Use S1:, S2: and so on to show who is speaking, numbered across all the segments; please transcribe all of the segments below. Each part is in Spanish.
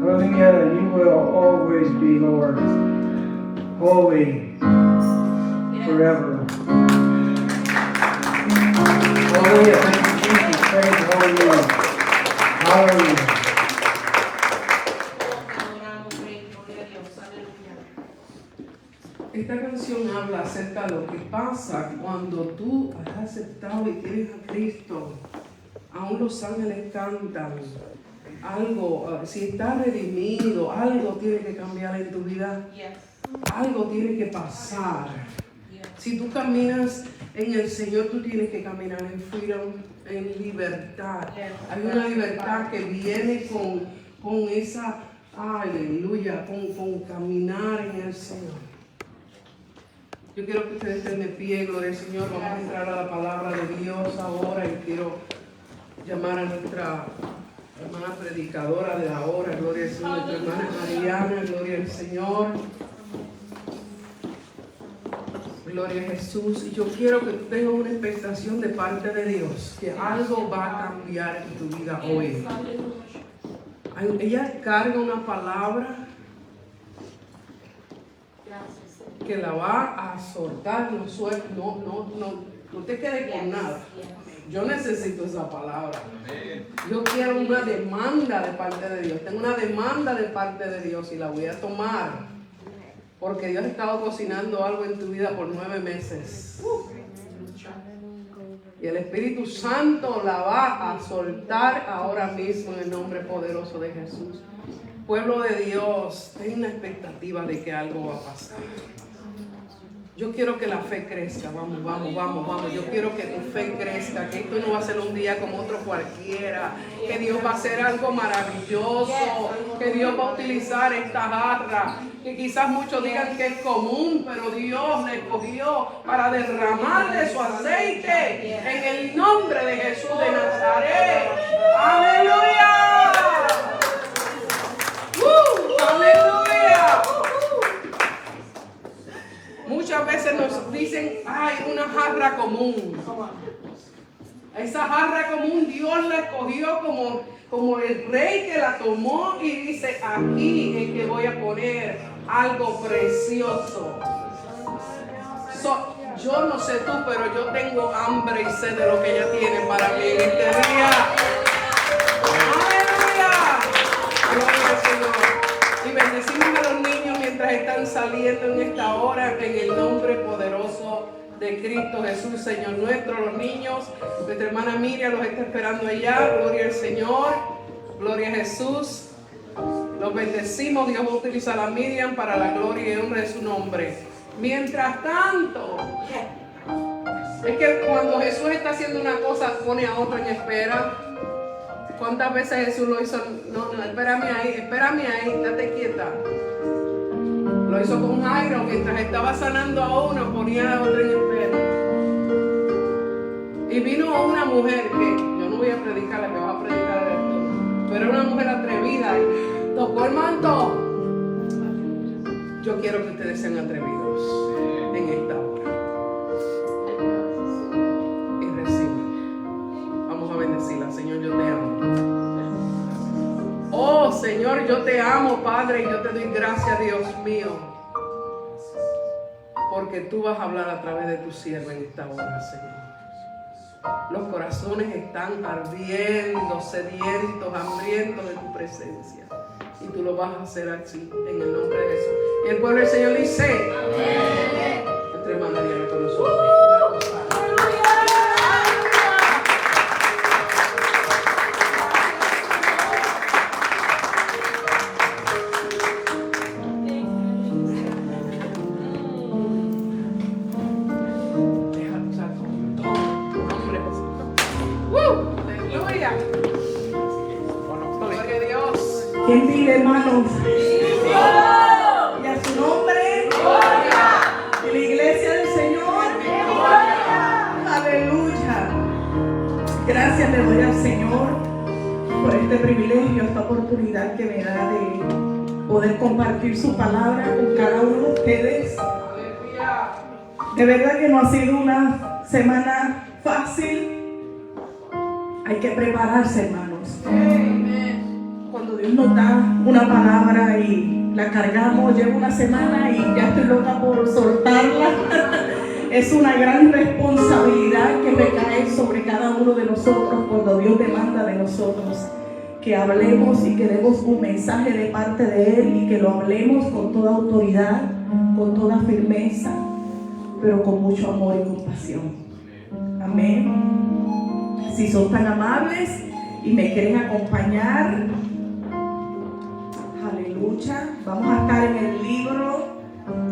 S1: Hallelujah, you will always be, Lord, holy forever. Hallelujah, thank you, Jesus. Praise the holy name. Hallelujah.
S2: Esta canción habla acerca de lo que pasa cuando tú has aceptado y tienes a Cristo. Aún los ángeles cantan. Algo, si estás redimido, algo tiene que cambiar en tu vida. Algo tiene que pasar. Si tú caminas en el Señor, tú tienes que caminar en freedom, en libertad. Hay una libertad que viene con esa, aleluya, con caminar en el Señor. Yo quiero que ustedes estén de pie, gloria al Señor. Vamos a entrar a la palabra de Dios ahora y quiero llamar a nuestra hermana predicadora de la hora, gloria al Señor, nuestra hermana Mariana, gloria al Señor. Gloria a Jesús. Y yo quiero que tú tengas una expectación de parte de Dios, que algo va a cambiar en tu vida hoy. Ella carga una palabra que la va a soltar, no te quedes con nada. Yo necesito esa palabra. Yo quiero una demanda de parte de Dios. Tengo una demanda de parte de Dios y la voy a tomar. Porque Dios ha estado cocinando algo en tu vida por 9 meses. Y el Espíritu Santo la va a soltar ahora mismo en el nombre poderoso de Jesús. Pueblo de Dios, ten una expectativa de que algo va a pasar. Yo quiero que la fe crezca, vamos. Yo quiero que tu fe crezca, que esto no va a ser un día como otro cualquiera, que Dios va a hacer algo maravilloso, que Dios va a utilizar esta jarra, que quizás muchos digan que es común, pero Dios la escogió para derramarle su aceite en el nombre de Jesús de Nazaret. ¡Aleluya! ¡Aleluya! Muchas veces nos dicen, una jarra común. Esa jarra común Dios la escogió como el rey que la tomó y dice, aquí es que voy a poner algo precioso. Yo no sé tú, pero yo tengo hambre y sed de lo que ella tiene para mí en este día. ¡Aleluya! Gloria al Señor. Y bendecimos a los niños mientras están saliendo en esta hora, en el nombre poderoso de Cristo Jesús, Señor nuestro. Los niños, nuestra hermana Miriam los está esperando allá. Gloria al Señor, gloria a Jesús. Los bendecimos. Dios va a utilizar a Miriam para la gloria y honra de su nombre. Mientras tanto, es que cuando Jesús está haciendo una cosa, pone a otro en espera. ¿Cuántas veces Jesús lo hizo? No, espérame ahí, date quieta. Lo hizo con Jairo, mientras estaba sanando a uno, ponía a otro en espera. Y vino una mujer que, yo no voy a predicar, la que va a predicar esto, pero era una mujer atrevida y tocó el manto. Yo quiero que ustedes sean atrevidos en esta hora. Y reciban. Vamos a bendecirla. Señor, yo te amo. Oh, Señor, yo te amo, Padre, y yo te doy gracias, Dios mío, porque tú vas a hablar a través de tu sierva en esta hora, Señor. Los corazones están ardiendo, sedientos, hambrientos de tu presencia. Y tú lo vas a hacer así, en el nombre de Jesús. Y el pueblo del Señor dice, amén. Nuestra hermana Diana con nosotros.
S3: Gentil hermanos, y a su nombre, y la iglesia del Señor, aleluya. Gracias le doy al Señor por este privilegio, esta oportunidad que me da de poder compartir su palabra con cada uno de ustedes. De verdad que no ha sido una semana fácil. Hay que prepararse, hermanos. Cuando Dios nos da una palabra y la cargamos, llevo una semana y ya estoy loca por soltarla. Es una gran responsabilidad que recae sobre cada uno de nosotros cuando Dios demanda de nosotros que hablemos y que demos un mensaje de parte de Él y que lo hablemos con toda autoridad, con toda firmeza, pero con mucho amor y compasión. Amén. Si son tan amables y me quieren acompañar, aleluya, vamos a estar en el libro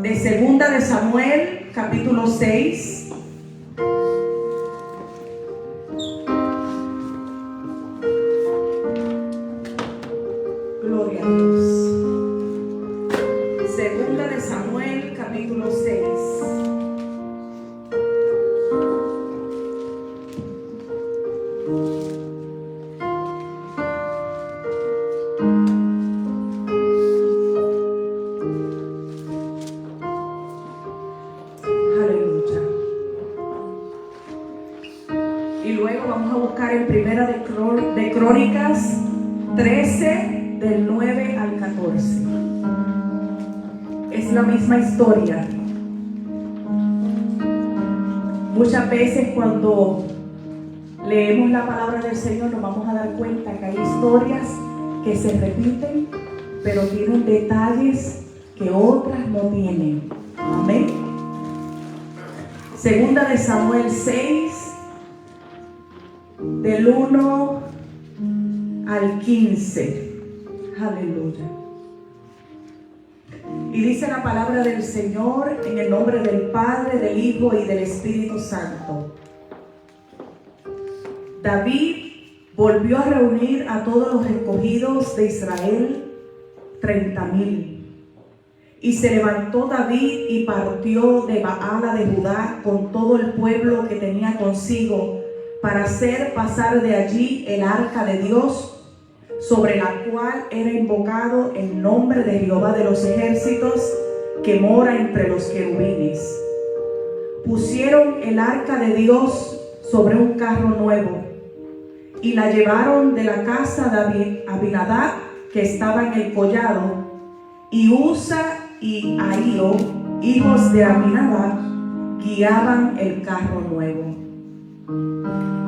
S3: de Segunda de Samuel, capítulo 6. Gloria a Dios. Segunda de Samuel, capítulo 6. Y luego vamos a buscar en Primera de Crónicas 13, del 9 al 14. Es la misma historia. Muchas veces cuando leemos la palabra del Señor nos vamos a dar cuenta que hay historias que se repiten, pero tienen detalles que otras no tienen. Amén. Segunda de Samuel 6, del 1 al 15. Aleluya. Y dice la palabra del Señor en el nombre del Padre, del Hijo y del Espíritu Santo. David volvió a reunir a todos los escogidos de Israel, 30,000. Y se levantó David y partió de Baala de Judá con todo el pueblo que tenía consigo, para hacer pasar de allí el arca de Dios, sobre la cual era invocado el nombre de Jehová de los ejércitos, que mora entre los querubines. Pusieron el arca de Dios sobre un carro nuevo y la llevaron de la casa de Abinadab, que estaba en el collado, y Usa y Ahío, hijos de Abinadab, guiaban el carro nuevo.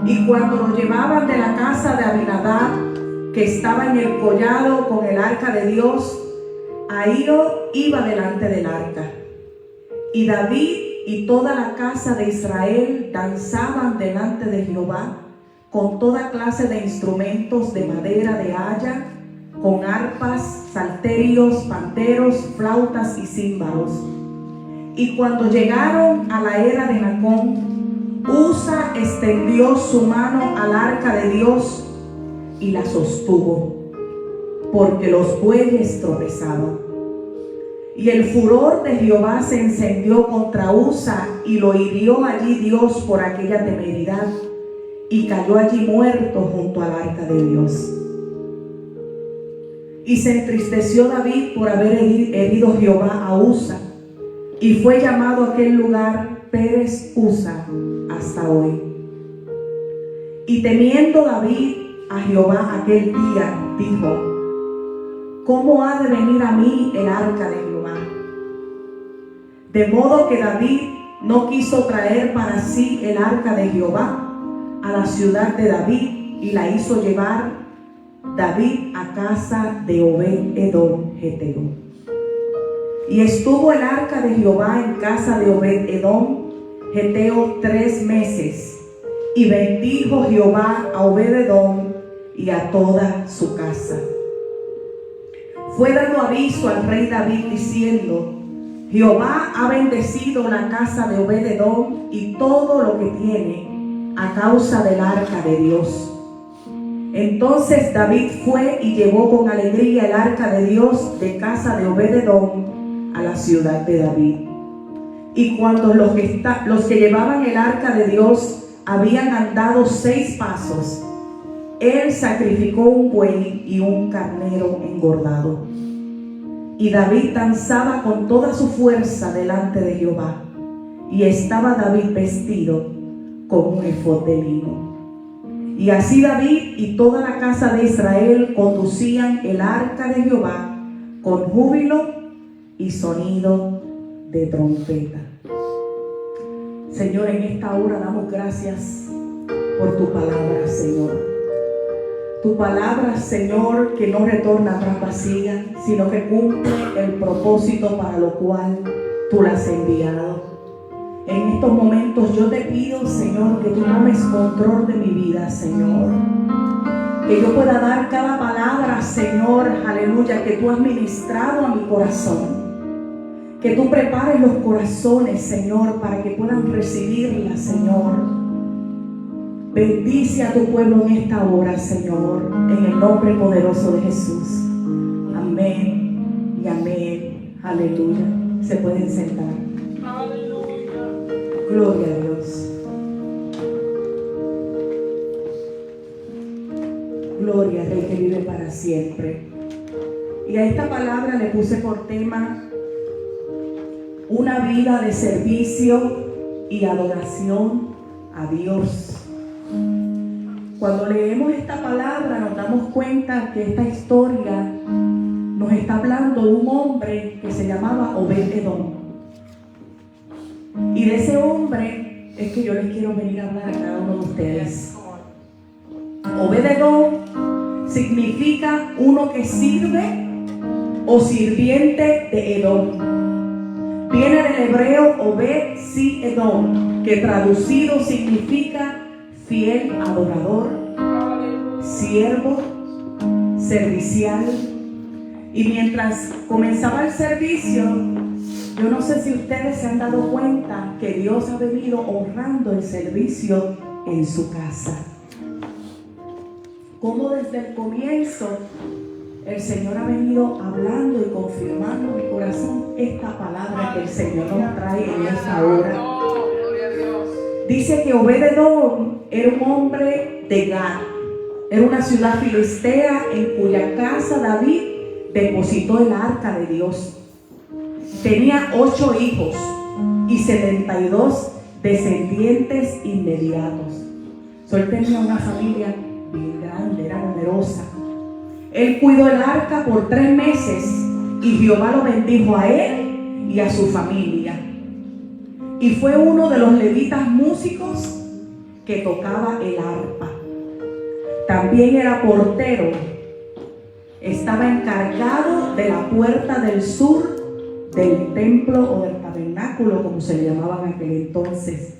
S3: Y cuando lo llevaban de la casa de Abinadab, que estaba en el collado con el arca de Dios, Ahío iba delante del arca. Y David y toda la casa de Israel danzaban delante de Jehová con toda clase de instrumentos de madera de haya, con arpas, salterios, panderos, flautas y címbalos. Y cuando llegaron a la era de Nacón, Usa extendió su mano al arca de Dios y la sostuvo, porque los bueyes tropezaban. Y el furor de Jehová se encendió contra Usa, y lo hirió allí Dios por aquella temeridad, y cayó allí muerto junto al arca de Dios. Y se entristeció David por haber herido Jehová a Usa, y fue llamado aquel lugar Pérez Usa hasta hoy. Y temiendo David a Jehová aquel día, dijo: ¿cómo ha de venir a mí el arca de Jehová? De modo que David no quiso traer para sí el arca de Jehová a la ciudad de David, y la hizo llevar David a casa de Obed-edom geteo. Y estuvo el arca de Jehová en casa de Obed-edom geteo 3 meses, y bendijo Jehová a Obed-edom y a toda su casa. Fue dado aviso al rey David diciendo: Jehová ha bendecido la casa de Obed-edom y todo lo que tiene a causa del arca de Dios. Entonces David fue y llevó con alegría el arca de Dios de casa de Obed-edom a la ciudad de David. Y cuando los que llevaban el arca de Dios habían andado 6 pasos, él sacrificó un buey y un carnero engordado. Y David danzaba con toda su fuerza delante de Jehová, y estaba David vestido con un efod de lino. Y así David y toda la casa de Israel conducían el arca de Jehová con júbilo y sonido de trompeta. Señor, en esta hora damos gracias por tu palabra, Señor. Tu palabra, Señor, que no retorna atrás vacía, sino que cumple el propósito para lo cual tú la has enviado. En estos momentos yo te pido, Señor, que tú tomes control de mi vida, Señor. Que yo pueda dar cada palabra, Señor, aleluya, que tú has ministrado a mi corazón. Que tú prepares los corazones, Señor, para que puedan recibirla, Señor. Bendice a tu pueblo en esta hora, Señor, en el nombre poderoso de Jesús. Amén y amén. Aleluya. Se pueden sentar. Gloria a Dios. Gloria al Rey que vive para siempre. Y a esta palabra le puse por tema una vida de servicio y adoración a Dios. Cuando leemos esta palabra nos damos cuenta que esta historia nos está hablando de un hombre que se llamaba Obed-Edom. Y de ese hombre es que yo les quiero venir a hablar a cada uno de ustedes. Obed-Edom significa uno que sirve o sirviente de Edom. Viene del hebreo Obed-si-Edom, que traducido significa fiel adorador, siervo, servicial. Y mientras comenzaba el servicio, yo no sé si ustedes se han dado cuenta que Dios ha venido honrando el servicio en su casa. Como desde el comienzo el Señor ha venido hablando y confirmando en mi corazón esta palabra que el Señor nos trae en esta hora. Dice que Obed-Edom era un hombre de Gat. Era una ciudad filistea en cuya casa David depositó el arca de Dios. Tenía 8 hijos y 72 descendientes inmediatos. Él tenía una familia bien grande, era numerosa. Él cuidó el arca por 3 meses y Jehová lo bendijo a él y a su familia. Y fue uno de los levitas músicos que tocaba el arpa. También era portero. Estaba encargado de la puerta del sur del templo o del tabernáculo, como se le llamaba en aquel entonces.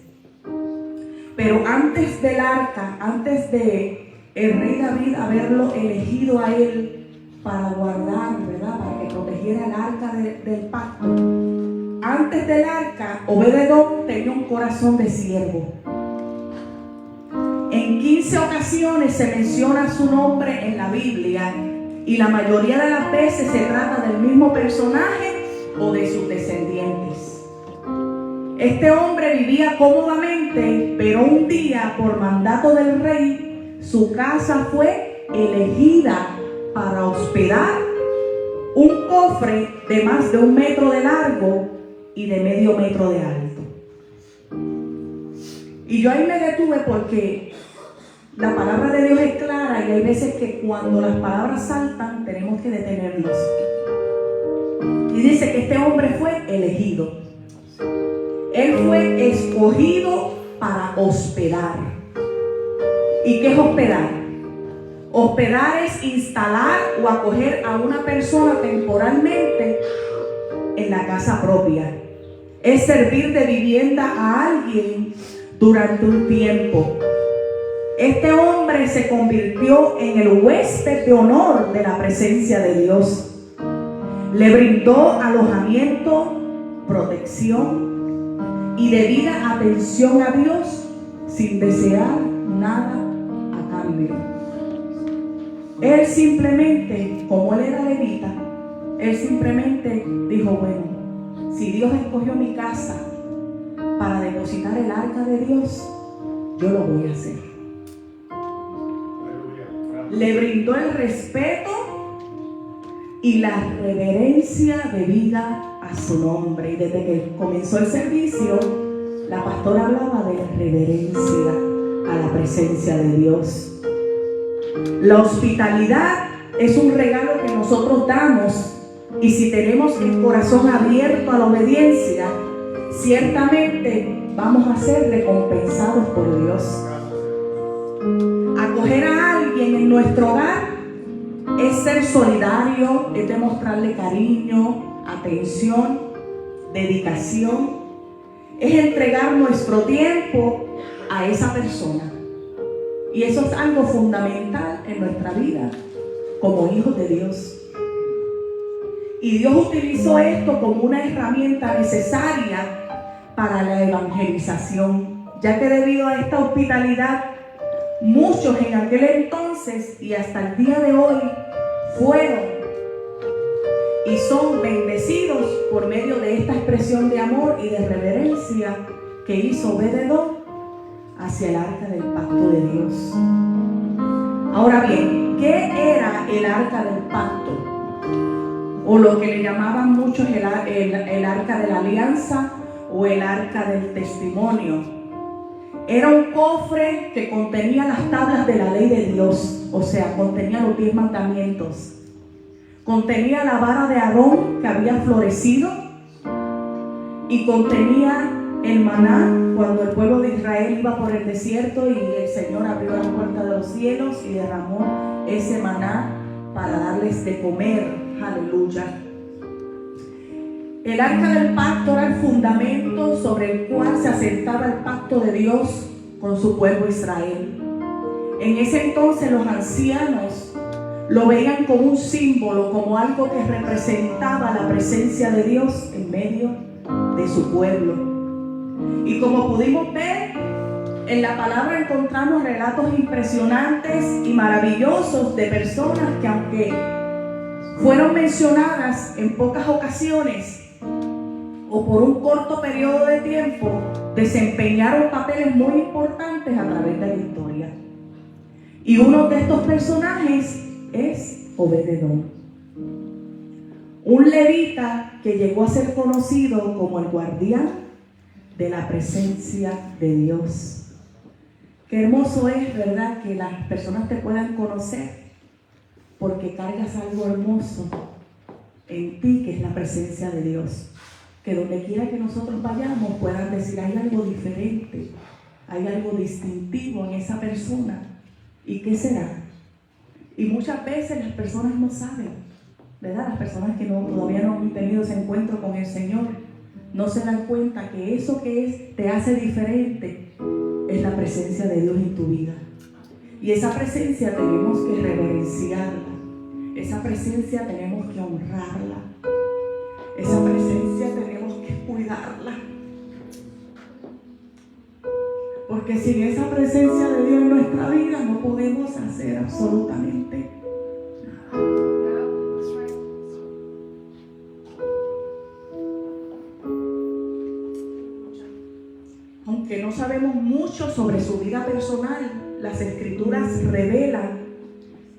S3: Pero antes del arca, antes de el rey David haberlo elegido a él para guardar, ¿verdad?, para que protegiera el arca del pacto, antes del arca, Obed-Edom tenía un corazón de siervo. En 15 ocasiones se menciona su nombre en la Biblia y la mayoría de las veces se trata del mismo personaje o de sus descendientes. Este hombre vivía cómodamente, pero un día, por mandato del rey, su casa fue elegida para hospedar un cofre de más de 1 metro de largo y de medio metro de alto. Y yo ahí me detuve porque la palabra de Dios es clara y hay veces que cuando las palabras saltan tenemos que detenernos. Y dice que este hombre fue elegido. Él fue escogido para hospedar. ¿Y qué es hospedar? Hospedar es instalar o acoger a una persona temporalmente en la casa propia. Es servir de vivienda a alguien durante un tiempo. Este hombre se convirtió en el huésped de honor de la presencia de Dios. Le brindó alojamiento, protección y debida atención a Dios sin desear nada a cambio. Él simplemente, como él era levita, él simplemente dijo, bueno, si Dios escogió mi casa para depositar el arca de Dios, yo lo voy a hacer. Le brindó el respeto y la reverencia debida a su nombre. Y desde que comenzó el servicio, la pastora hablaba de la reverencia. a la presencia de Dios. La hospitalidad es un regalo que nosotros damos, y si tenemos el corazón abierto a la obediencia, ciertamente vamos a ser recompensados por Dios. Acoger a alguien en nuestro hogar es ser solidario, es demostrarle cariño, atención, dedicación, es entregar nuestro tiempo a esa persona. Y eso es algo fundamental en nuestra vida como hijos de Dios. Y Dios utilizó esto como una herramienta necesaria para la evangelización, ya que debido a esta hospitalidad, muchos en aquel entonces y hasta el día de hoy fueron y son bendecidos por medio de esta expresión de amor y de reverencia que hizo Obed-Edom hacia el arca del pacto de Dios. Ahora bien, ¿qué era el arca del pacto? O lo que le llamaban muchos el arca de la alianza o el arca del testimonio. Era un cofre que contenía las tablas de la ley de Dios, o sea, contenía los 10 mandamientos. Contenía la vara de Aarón que había florecido y contenía el maná cuando el pueblo de Israel iba por el desierto y el Señor abrió la puerta de los cielos y derramó ese maná para darles de comer. Aleluya. El arca del pacto era el fundamento sobre el cual se asentaba el pacto de Dios con su pueblo Israel. En ese entonces los ancianos lo veían como un símbolo, como algo que representaba la presencia de Dios en medio de su pueblo. Y como pudimos ver, en la palabra encontramos relatos impresionantes y maravillosos de personas que, aunque fueron mencionadas en pocas ocasiones o por un corto periodo de tiempo, desempeñaron papeles muy importantes a través de la historia. Y uno de estos personajes es Obed-Edom, un levita que llegó a ser conocido como el guardián de la presencia de Dios. Qué hermoso es, ¿verdad?, que las personas te puedan conocer porque cargas algo hermoso en ti, que es la presencia de Dios. Que donde quiera que nosotros vayamos puedan decir, hay algo diferente, hay algo distintivo en esa persona. ¿Y qué será? Y muchas veces las personas no saben, ¿verdad? Las personas que todavía no han tenido ese encuentro con el Señor no se dan cuenta que eso que te hace diferente es la presencia de Dios en tu vida. Y esa presencia tenemos que reverenciarla, esa presencia tenemos que honrarla, esa presencia tenemos que cuidarla. Porque sin esa presencia de Dios en nuestra vida no podemos hacer absolutamente nada. Aunque no sabemos mucho sobre su vida personal, las Escrituras revelan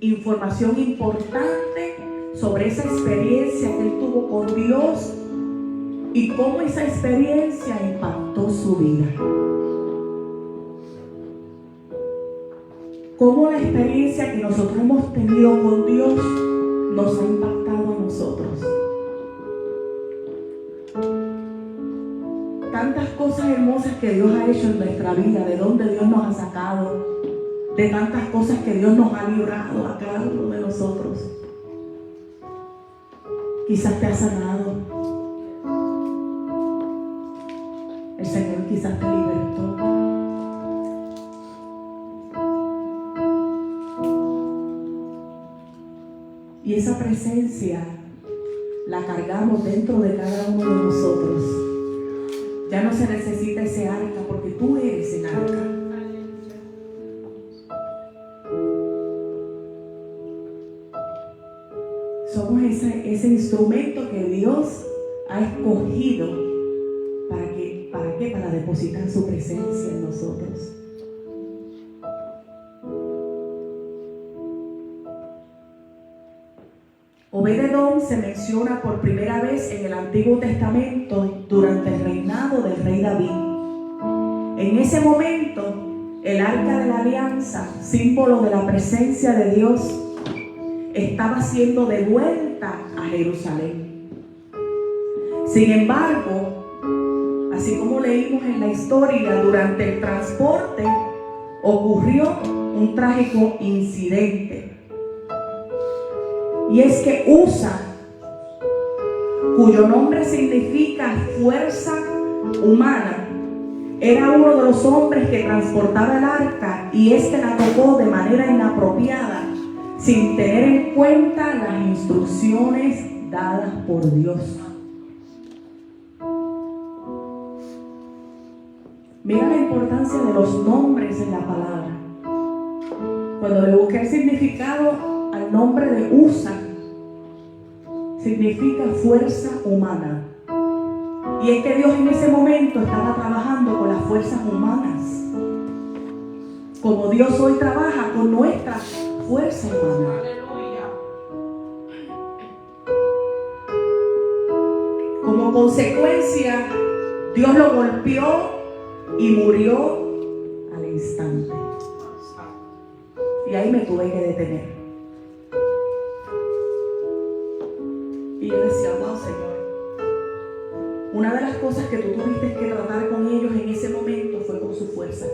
S3: información importante sobre esa experiencia que él tuvo con Dios y cómo esa experiencia impactó su vida. Cómo la experiencia que nosotros hemos tenido con Dios nos ha impactado a nosotros. Tantas cosas hermosas que Dios ha hecho en nuestra vida, de donde Dios nos ha sacado, de tantas cosas que Dios nos ha librado a cada uno de nosotros. Quizás te ha sanado. El Señor quizás te libertó. Y esa presencia la cargamos dentro de cada uno de nosotros. Ya no se necesita ese arca porque tú eres el arca. Somos ese instrumento que Dios ha escogido para depositar su presencia en nosotros. Obed-Edom se menciona por primera vez en el Antiguo Testamento durante el reinado del rey David. En ese momento, el arca de la alianza, símbolo de la presencia de Dios, estaba siendo devuelta a Jerusalén. Sin embargo, así como leímos en la historia, durante el transporte ocurrió un trágico incidente. Y es que Usa, cuyo nombre significa fuerza humana, era uno de los hombres que transportaba el arca, y la tocó de manera inapropiada, sin tener en cuenta las instrucciones dadas por Dios. Mira la importancia de los nombres en la palabra. Cuando le busqué el significado al nombre de Usa, significa fuerza humana. Y es que Dios en ese momento estaba trabajando con las fuerzas humanas, como Dios hoy trabaja con nuestra fuerza humana. Como consecuencia, Dios lo golpeó y murió al instante. Y ahí me tuve que detener. Y yo decía, wow, Señor, una de las cosas que tú tuviste que tratar con ellos en ese momento fue con su fuerza.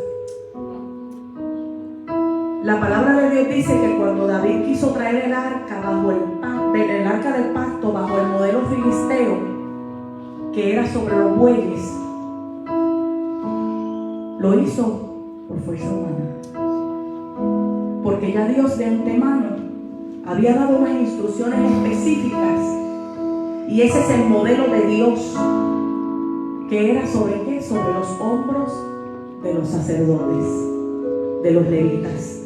S3: La palabra de Dios dice que cuando David quiso traer el arca el arca del pacto bajo el modelo filisteo, que era sobre los bueyes, lo hizo por fuerza humana. Porque ya Dios de antemano había dado unas instrucciones específicas, y ese es el modelo de Dios, que era sobre qué, sobre los hombros de los sacerdotes, de los levitas.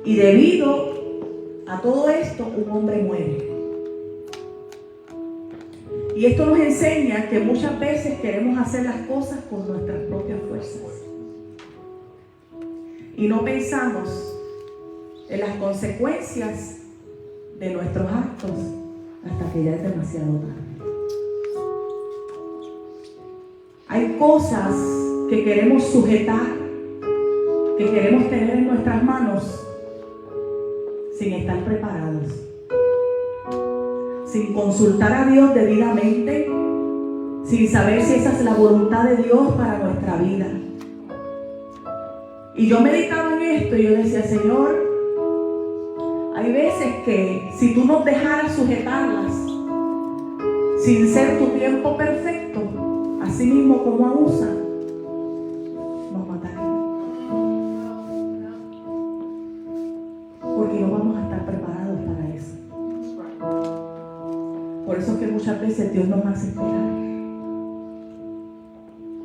S3: Y debido a todo esto, un hombre muere. Y esto nos enseña que muchas veces queremos hacer las cosas con nuestras propias fuerzas y no pensamos en las consecuencias de nuestros actos hasta que ya es demasiado tarde. Hay cosas que queremos sujetar, que queremos tener en nuestras manos sin estar preparados, sin consultar a Dios debidamente, sin saber si esa es la voluntad de Dios para nuestra vida. Y yo meditaba en esto y yo decía, Señor, hay veces que si tú nos dejaras sujetarlas sin ser tu tiempo perfecto, así mismo como a Usa, nos matarían. Porque no vamos a estar preparados para eso. Por eso es que muchas veces Dios nos hace esperar.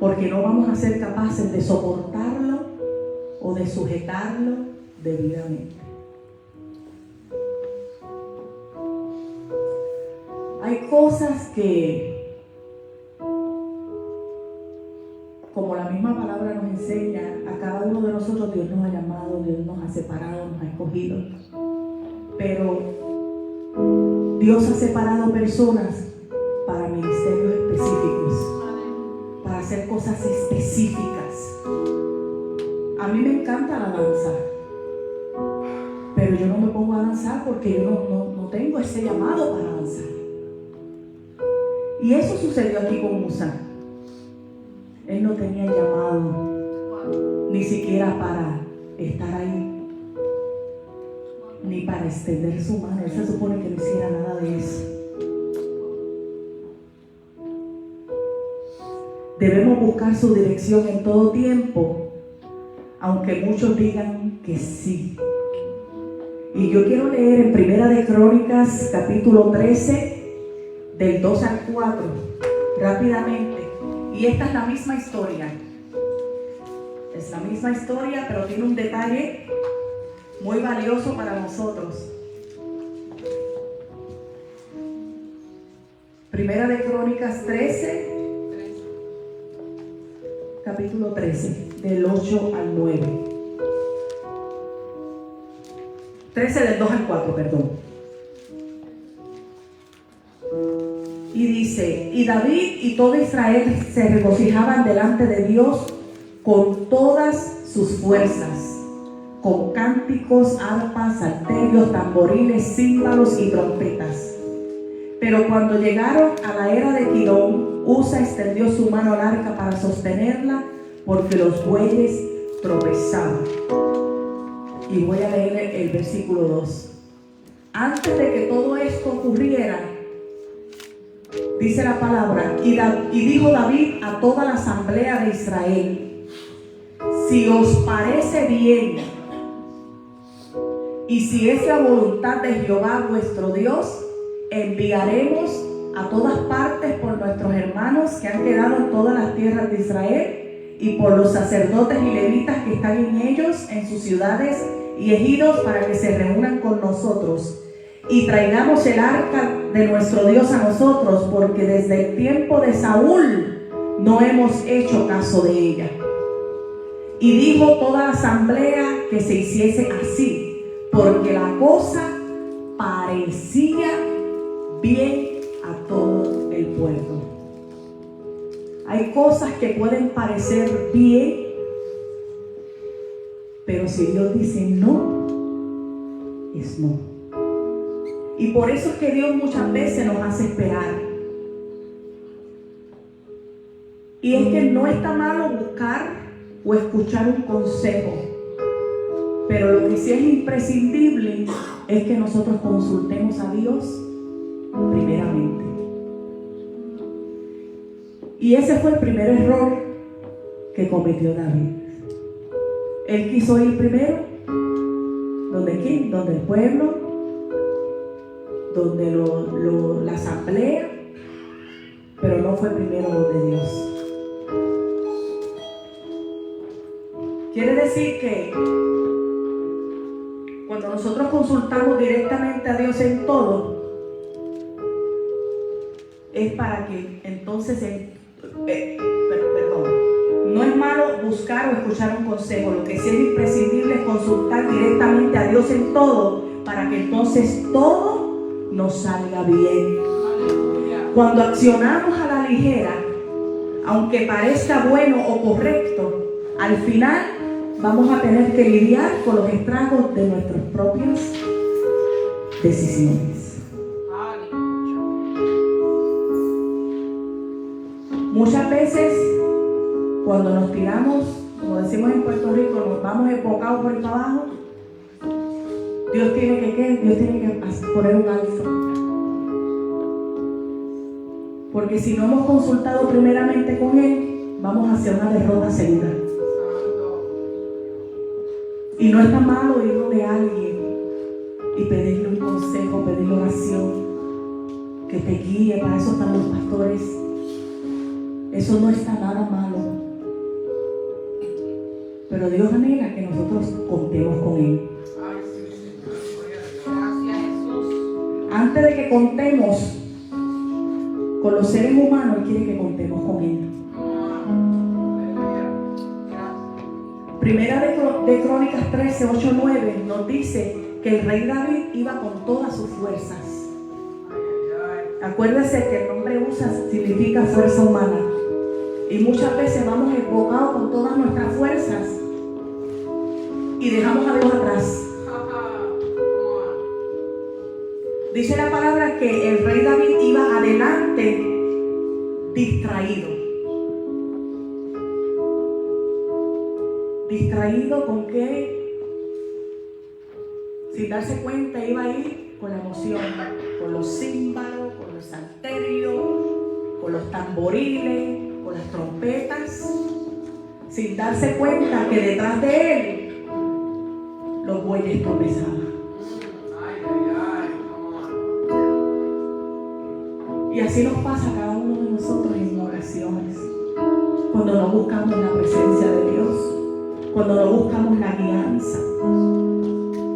S3: Porque no vamos a ser capaces de soportarlo o de sujetarlo debidamente. Hay cosas que, como la misma palabra nos enseña, a cada uno de nosotros Dios nos ha llamado, Dios nos ha separado, nos ha escogido. Pero Dios ha separado personas para ministerios específicos, para hacer cosas específicas. A mí me encanta la danza, pero yo no me pongo a danzar porque yo no tengo ese llamado para danzar. Y eso sucedió aquí con Usa. Él no tenía llamado ni siquiera para estar ahí, ni para extender su mano. Él se supone que no hiciera nada de eso. Debemos buscar su dirección en todo tiempo, aunque muchos digan que sí. Y yo quiero leer en Primera de Crónicas, capítulo 13, del 2 al 4, rápidamente. Y esta es la misma historia. Es la misma historia, pero tiene un detalle muy valioso para nosotros. Primera de Crónicas 13, capítulo 13, del 8 al 9. 13 del 2 al 4, perdón. Y dice, y David y todo Israel se regocijaban delante de Dios con todas sus fuerzas, con cánticos, arpas, salterios, tamboriles, címbalos y trompetas. Pero cuando llegaron a la era de Quirón, Usa extendió su mano al arca para sostenerla, porque los bueyes tropezaban. Y voy a leer el versículo 2. Antes de que todo esto ocurriera, dice la palabra, y dijo David a toda la asamblea de Israel: si os parece bien, y si es la voluntad de Jehová vuestro Dios, enviaremos a todas partes por nuestros hermanos que han quedado en todas las tierras de Israel, y por los sacerdotes y levitas que están en ellos, en sus ciudades y ejidos, para que se reúnan con nosotros, y traigamos el arca de nuestro Dios a nosotros, porque desde el tiempo de Saúl no hemos hecho caso de ella. Y dijo toda la asamblea que se hiciese así, porque la cosa parecía bien a todo el pueblo. Hay cosas que pueden parecer bien, pero si Dios dice no, es no. Y por eso es que Dios muchas veces nos hace esperar. Y es que no está malo buscar o escuchar un consejo, pero lo que sí es imprescindible es que nosotros consultemos a Dios primeramente. Y ese fue el primer error que cometió David. Él quiso ir primero, ¿donde quién? Donde el pueblo, donde la asamblea, pero no fue primero donde Dios. Quiere decir que cuando nosotros consultamos directamente a Dios en todo, es para que entonces, no es malo buscar o escuchar un consejo, lo que sí es imprescindible es consultar directamente a Dios en todo, para que entonces todo nos salga bien. Cuando accionamos a la ligera, aunque parezca bueno o correcto, al final vamos a tener que lidiar con los estragos de nuestras propias decisiones. Muchas veces, cuando nos tiramos, como decimos en Puerto Rico, nos vamos embocados por el trabajo, Dios tiene que poner un alto. Porque si no hemos consultado primeramente con Él, vamos hacia una derrota segura. Y no está malo ir de alguien y pedirle un consejo, pedirle oración, que te guíe. Para eso están los pastores. Eso no está nada malo. Pero Dios anhela que nosotros contemos con Él. Antes de que contemos con los seres humanos, Él quiere que contemos con Él. Primera de Crónicas 13, 8, 9 nos dice que el rey David iba con todas sus fuerzas. Acuérdese que el nombre Usa significa fuerza humana. Y muchas veces vamos enfocados con todas nuestras fuerzas y dejamos a Dios atrás. Dice la palabra que el rey David iba adelante distraído. ¿Distraído con qué? Sin darse cuenta iba a ir con la emoción, con los címbalos, con los salterios, con los tamboriles, con las trompetas, sin darse cuenta que detrás de él los bueyes tropezaban. Y así nos pasa a cada uno de nosotros en ocasiones, cuando no buscamos la presencia de Dios, cuando no buscamos la guianza,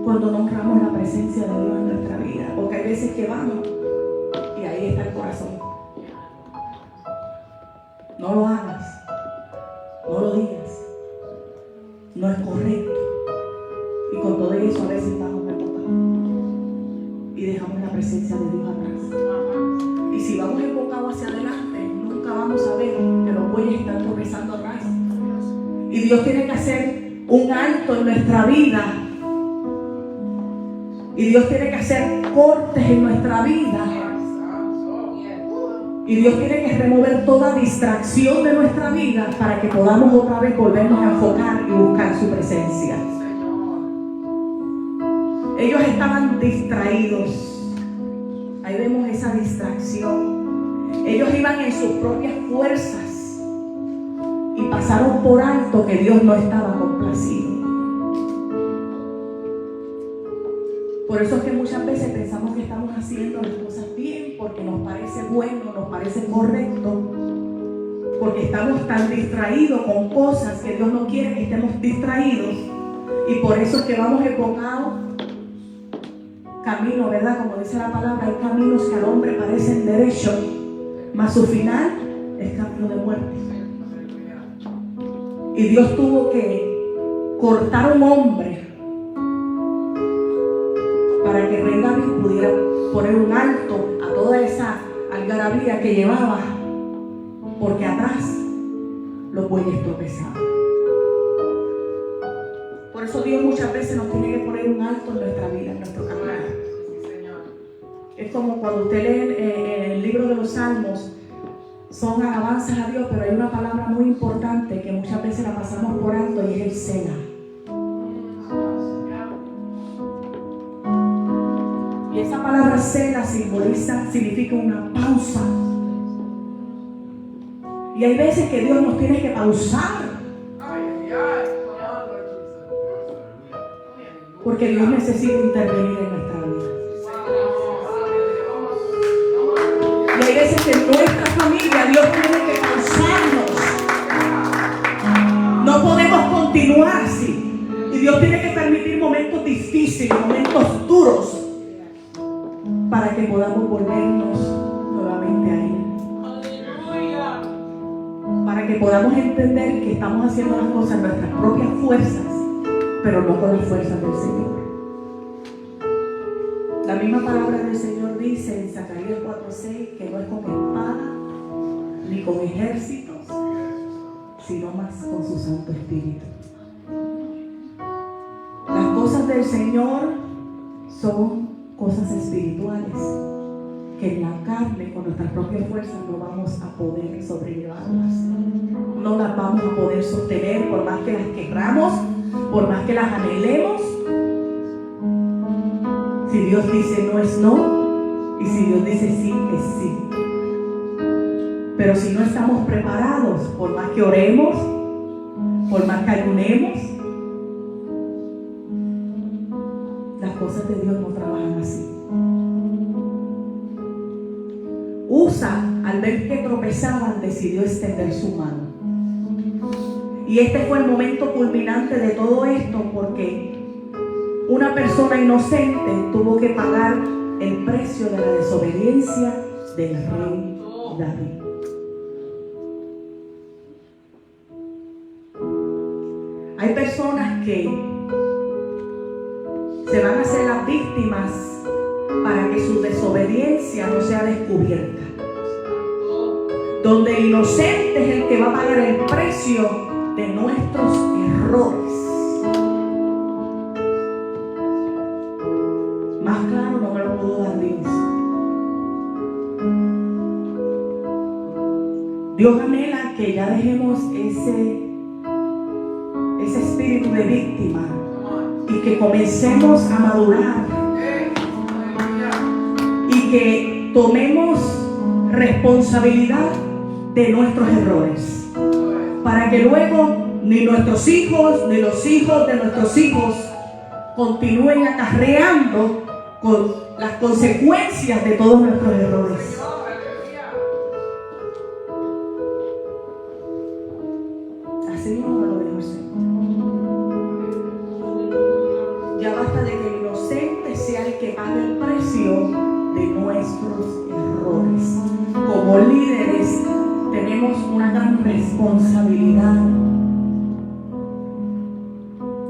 S3: cuando no honramos la presencia de Dios en nuestra vida, porque hay veces que vamos y ahí está el corazón. No lo hagas, no lo digas, no es correcto. Y con todo eso a veces estamos enfocados y dejamos la presencia de Dios atrás. Y si vamos enfocados hacia adelante, nunca vamos a ver que los bueyes están tropezando atrás. Y Dios tiene que hacer un alto en nuestra vida. Y Dios tiene que hacer cortes en nuestra vida. Y Dios tiene que remover toda distracción de nuestra vida para que podamos otra vez volvernos a enfocar y buscar su presencia. Ellos estaban distraídos. Ahí vemos esa distracción. Ellos iban en sus propias fuerzas y pasaron por alto que Dios no estaba complacido. Por eso es que muchas veces pensamos que estamos haciendo las cosas bien porque nos parece bueno, nos parece correcto, porque estamos tan distraídos con cosas que Dios no quiere que estemos distraídos, y por eso es que vamos enfocados camino, ¿verdad? Como dice la palabra, hay caminos que al hombre parecen derechos, mas su final es camino de muerte. Y Dios tuvo que cortar a un hombre para que Rey David pudiera poner un alto a toda esa algarabía que llevaba, porque atrás los bueyes tropezaban. Por eso Dios muchas veces nos tiene que poner un alto en nuestra vida, en nuestro camino. Es como cuando usted lee en el libro de los Salmos, son alabanzas a Dios, pero hay una palabra muy importante que muchas veces la pasamos por alto, y es el Selah. Y esa palabra Selah significa una pausa. Y hay veces que Dios nos tiene que pausar, porque Dios necesita intervenir en nuestra vida. Y hay veces que en nuestra familia Dios tiene que pausarnos. No podemos continuar así. Y Dios tiene que permitir momentos difíciles, momentos duros, para que podamos volvernos nuevamente a Él. Para que podamos entender que estamos haciendo las cosas en nuestras propias fuerzas, pero no con las fuerzas del Señor. La misma palabra del Señor dice en Zacarías 4:6 que no es con espada ni con ejércitos, sino más con su Santo Espíritu. Las cosas del Señor son cosas espirituales que en la carne, con nuestras propias fuerzas, no vamos a poder sobrellevarlas. No las vamos a poder sostener por más que las querramos, por más que las anhelemos. Si Dios dice no es no, y si Dios dice sí es sí. Pero si no estamos preparados, por más que oremos, por más que ayunemos, las cosas de Dios no trabajan así. Usa, al ver que tropezaban, decidió extender su mano. Y este fue el momento culminante de todo esto, porque una persona inocente tuvo que pagar el precio de la desobediencia del rey David. Hay personas que se van a hacer las víctimas para que su desobediencia no sea descubierta. Donde el inocente es el que va a pagar el precio de nuestros errores. Más claro no me lo puedo dar Dios. Dios anhela que ya dejemos ese espíritu de víctima y que comencemos a madurar y que tomemos responsabilidad de nuestros errores, para que luego ni nuestros hijos ni los hijos de nuestros hijos continúen acarreando con las consecuencias de todos nuestros errores. Así mismo me lo dijo el Señor. Ya basta de que el inocente sea el que pague el precio de nuestros errores. Como líderes tenemos una gran responsabilidad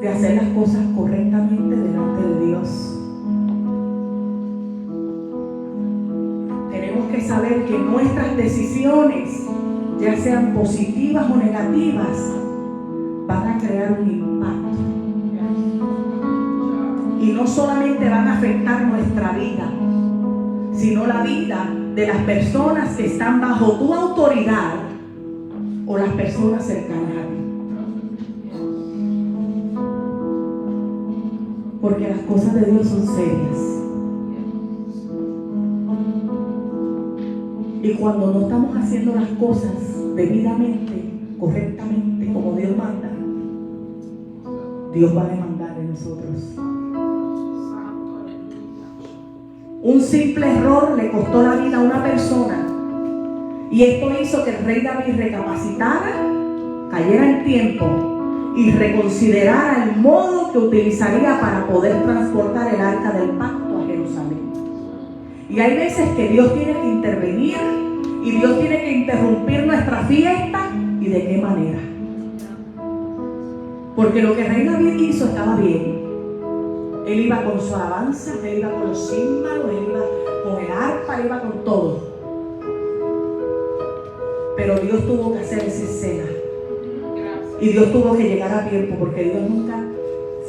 S3: de hacer las cosas correctamente delante de Dios. Tenemos que saber que nuestras decisiones, ya sean positivas o negativas, van a crear un impacto. Y no solamente van a afectar nuestra vida, sino la vida de las personas que están bajo tu autoridad o las personas cercanas a ti. Porque las cosas de Dios son serias. Y cuando no estamos haciendo las cosas debidamente, correctamente, como Dios manda, Dios va a demandar de nosotros. Un simple error le costó la vida a una persona. Y esto hizo que el rey David recapacitara, cayera en tiempo y reconsiderara el modo que utilizaría para poder transportar el arca del pacto a Jerusalén. Y hay veces que Dios tiene que intervenir y Dios tiene que interrumpir nuestra fiesta. ¿Y de qué manera? Porque lo que el rey David hizo estaba bien. Él iba con su alabanza, él iba con los címbalos, él iba con el arpa, él iba con todo. Pero Dios tuvo que hacer esa escena. Y Dios tuvo que llegar a tiempo, porque Dios nunca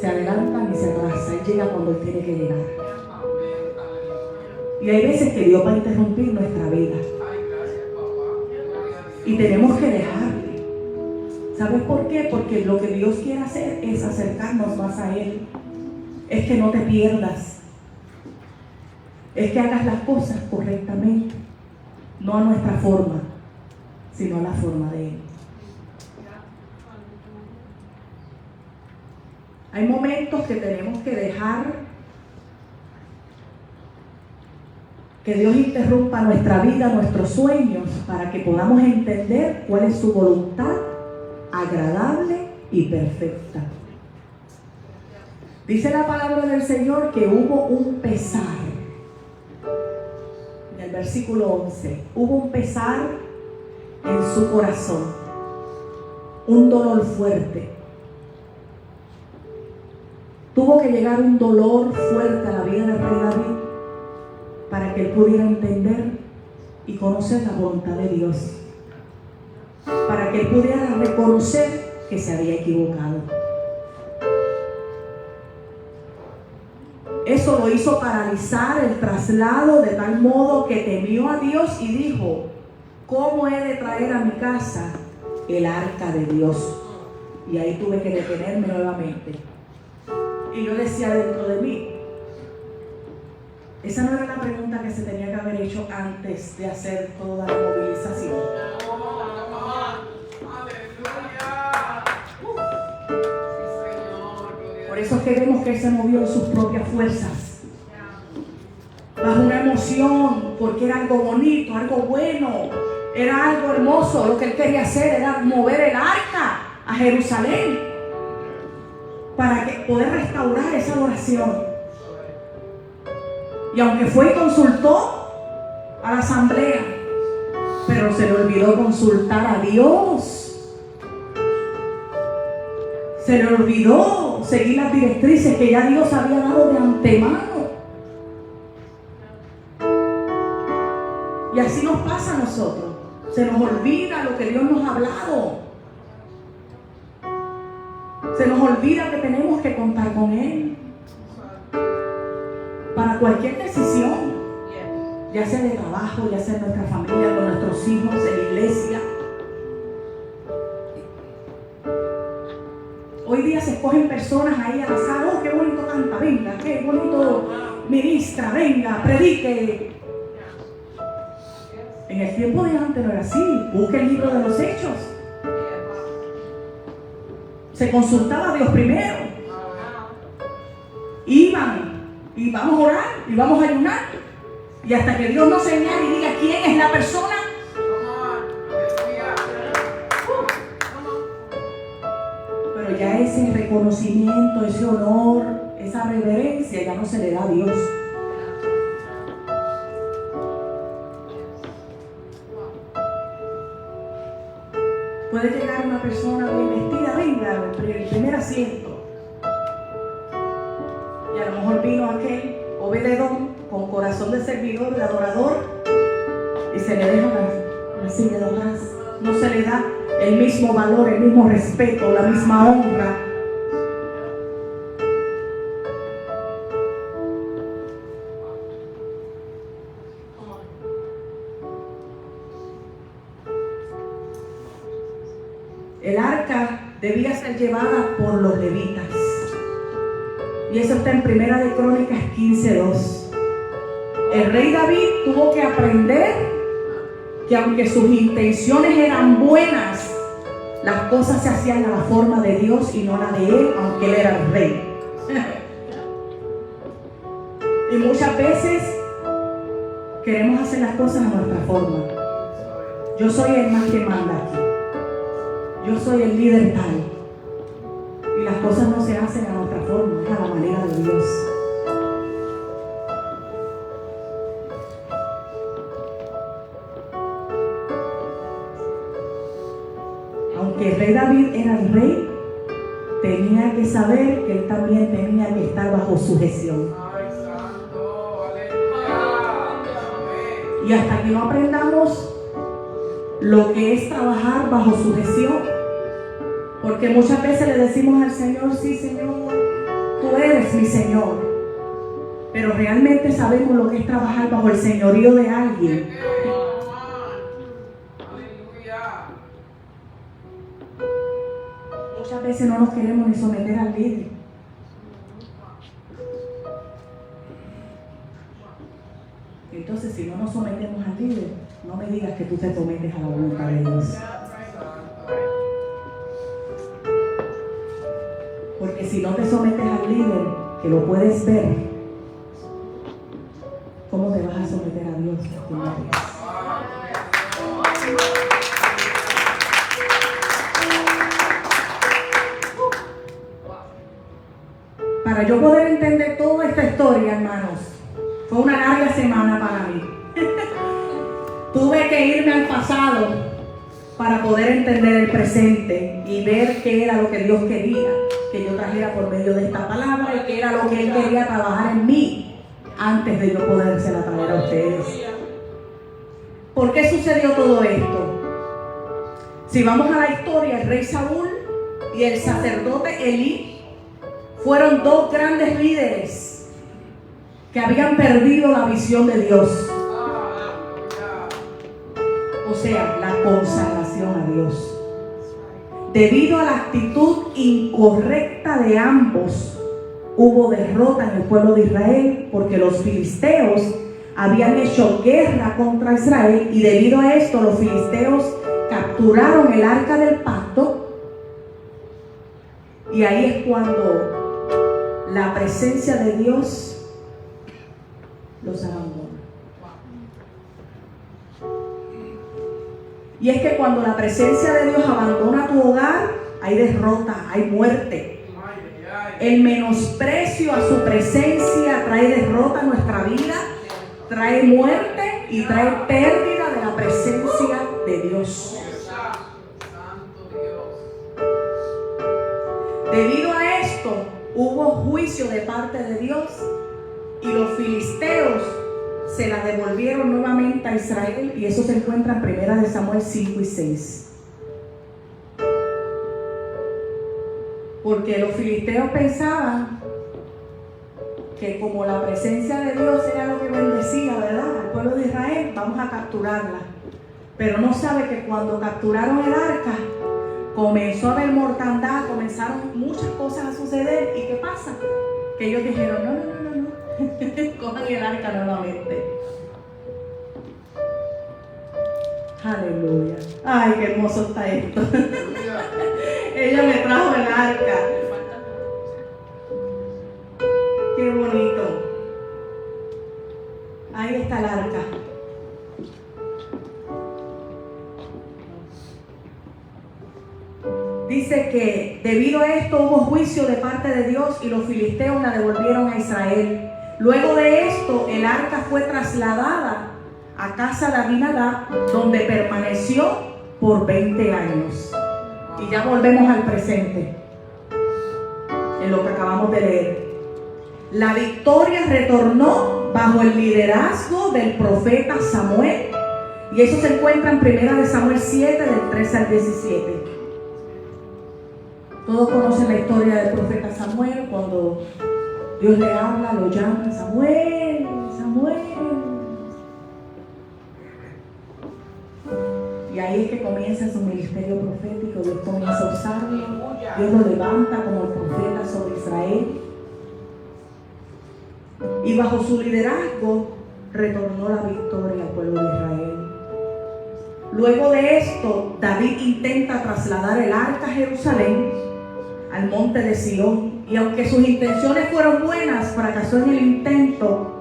S3: se adelanta ni se atrasa. Él llega cuando Él tiene que llegar. Y hay veces que Dios va a interrumpir nuestra vida. Y tenemos que dejarle. ¿Sabes por qué? Porque lo que Dios quiere hacer es acercarnos más a Él. Es que no te pierdas. Es que hagas las cosas correctamente. No a nuestra forma, sino a la forma de Él. Hay momentos que tenemos que dejar que Dios interrumpa nuestra vida, nuestros sueños, para que podamos entender cuál es su voluntad agradable y perfecta. Dice la palabra del Señor que hubo un pesar. En el versículo 11, hubo un pesar en su corazón, un dolor fuerte. Tuvo que llegar un dolor fuerte a la vida del rey David para que él pudiera entender y conocer la voluntad de Dios, para que él pudiera reconocer que se había equivocado. Eso lo hizo paralizar el traslado de tal modo que temió a Dios y dijo: ¿cómo he de traer a mi casa el arca de Dios? Y ahí tuve que detenerme nuevamente. Y yo decía dentro de mí, esa no era la pregunta que se tenía que haber hecho antes de hacer toda la movilización. Por eso es que vemos que él se movió en sus propias fuerzas, bajo una emoción, porque era algo bonito, algo bueno, era algo hermoso. Lo que él quería hacer era mover el arca a Jerusalén para poder restaurar esa adoración. Y aunque fue y consultó a la asamblea, pero se le olvidó consultar a Dios. Se le olvidó seguir las directrices que ya Dios había dado de antemano. Y así nos pasa a nosotros. Se nos olvida lo que Dios nos ha hablado. Se nos olvida que tenemos que contar con Él para cualquier decisión, ya sea de trabajo, ya sea en nuestra familia, con nuestros hijos, en la iglesia. Hoy día se escogen personas ahí al azar. Oh, qué bonito canta, venga, qué bonito ministra, venga, predique. En el tiempo de antes no era así. Busque el libro de los Hechos. Se consultaba a Dios primero. Iban y vamos a orar y vamos a ayunar. Y hasta que Dios nos señale y diga quién es la persona. Pero ya ese reconocimiento, ese honor, esa reverencia ya no se le da a Dios. Puede llegar una persona bien vestida, venga, el primer asiento. Y a lo mejor vino aquel obededón con corazón de servidor, de adorador, y se le deja la silla de atrás. No se le da el mismo valor, el mismo respeto, la misma honra. El arca debía ser llevada por los levitas. Y eso está en Primera de Crónicas 15:2. El rey David tuvo que aprender que aunque sus intenciones eran buenas, las cosas se hacían a la forma de Dios y no la de él, aunque él era el rey. Y muchas veces queremos hacer las cosas a nuestra forma. Yo soy el más que manda aquí. Yo soy el líder tal. Y las cosas no se hacen a nuestra forma, es a la manera de Dios. Aunque el rey David era el rey, tenía que saber que él también tenía que estar bajo sujeción. Y hasta que no aprendamos lo que es trabajar bajo sujeción, porque muchas veces le decimos al Señor, sí Señor, tú eres mi Señor, pero realmente sabemos lo que es trabajar bajo el señorío de alguien. Muchas veces no nos queremos ni someter al líder. Entonces, si no nos sometemos al líder, no me digas que tú te sometes a la voluntad de Dios. Porque si no te sometes al líder, que lo puedes ver, ¿cómo te vas a someter a Dios? Para yo poder entender toda esta historia, hermanos, fue una larga semana para mí. Tuve que irme al pasado para poder entender el presente y ver qué era lo que Dios quería que yo trajera por medio de esta palabra y qué era lo que Él quería trabajar en mí antes de yo podérsela traer a ustedes. ¿Por qué sucedió todo esto? Si vamos a la historia, el rey Saúl y el sacerdote Elí fueron dos grandes líderes que habían perdido la visión de Dios. O sea, la consagración a Dios. Debido a la actitud incorrecta de ambos, hubo derrota en el pueblo de Israel porque los filisteos habían hecho guerra contra Israel y debido a esto los filisteos capturaron el arca del pacto y ahí es cuando la presencia de Dios los abandona. Y es que cuando la presencia de Dios abandona tu hogar, hay derrota, hay muerte. El menosprecio a su presencia trae derrota a nuestra vida, trae muerte y trae pérdida de la presencia de Dios. Debido a esto, hubo juicio de parte de Dios y los filisteos se la devolvieron nuevamente a Israel y eso se encuentra en 1 Samuel 5 y 6. Porque los filisteos pensaban que como la presencia de Dios era lo que bendecía, ¿verdad?, al pueblo de Israel, vamos a capturarla. Pero no sabe que cuando capturaron el arca, comenzó a haber mortandad, comenzaron muchas cosas a suceder. ¿Y qué pasa? Que ellos dijeron, no. Cojan el arca nuevamente. Aleluya. Ay, qué hermoso está esto. Ella me trajo el arca. Qué bonito. Ahí está el arca. Dice que debido a esto hubo juicio de parte de Dios y los filisteos la devolvieron a Israel. Luego de esto, el arca fue trasladada a casa de Abinadab, donde permaneció por 20 años. Y ya volvemos al presente, en lo que acabamos de leer. La victoria retornó bajo el liderazgo del profeta Samuel, Y eso se encuentra en 1 Samuel 7, del 13 al 17. Todos conocen la historia del profeta Samuel, cuando Dios le habla, lo llama, Samuel, Samuel. Y ahí es que comienza su ministerio profético. Dios comienza a usarlo. Dios lo levanta como el profeta sobre Israel. Y bajo su liderazgo retornó la victoria al pueblo de Israel. Luego de esto, David intenta trasladar el arca a Jerusalén, al monte de Sión. Y aunque sus intenciones fueron buenas, fracasó en el intento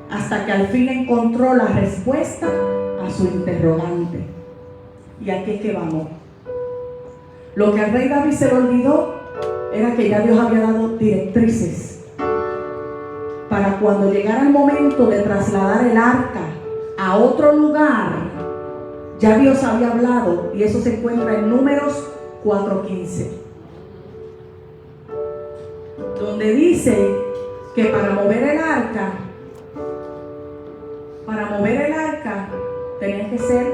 S3: hasta que al fin encontró la respuesta a su interrogante. Y aquí es que vamos. Lo que al rey David se le olvidó era que ya Dios había dado directrices para cuando llegara el momento de trasladar el arca a otro lugar. Ya Dios había hablado, y eso se encuentra en Números 4:15, donde dice que para mover el arca tenían que ser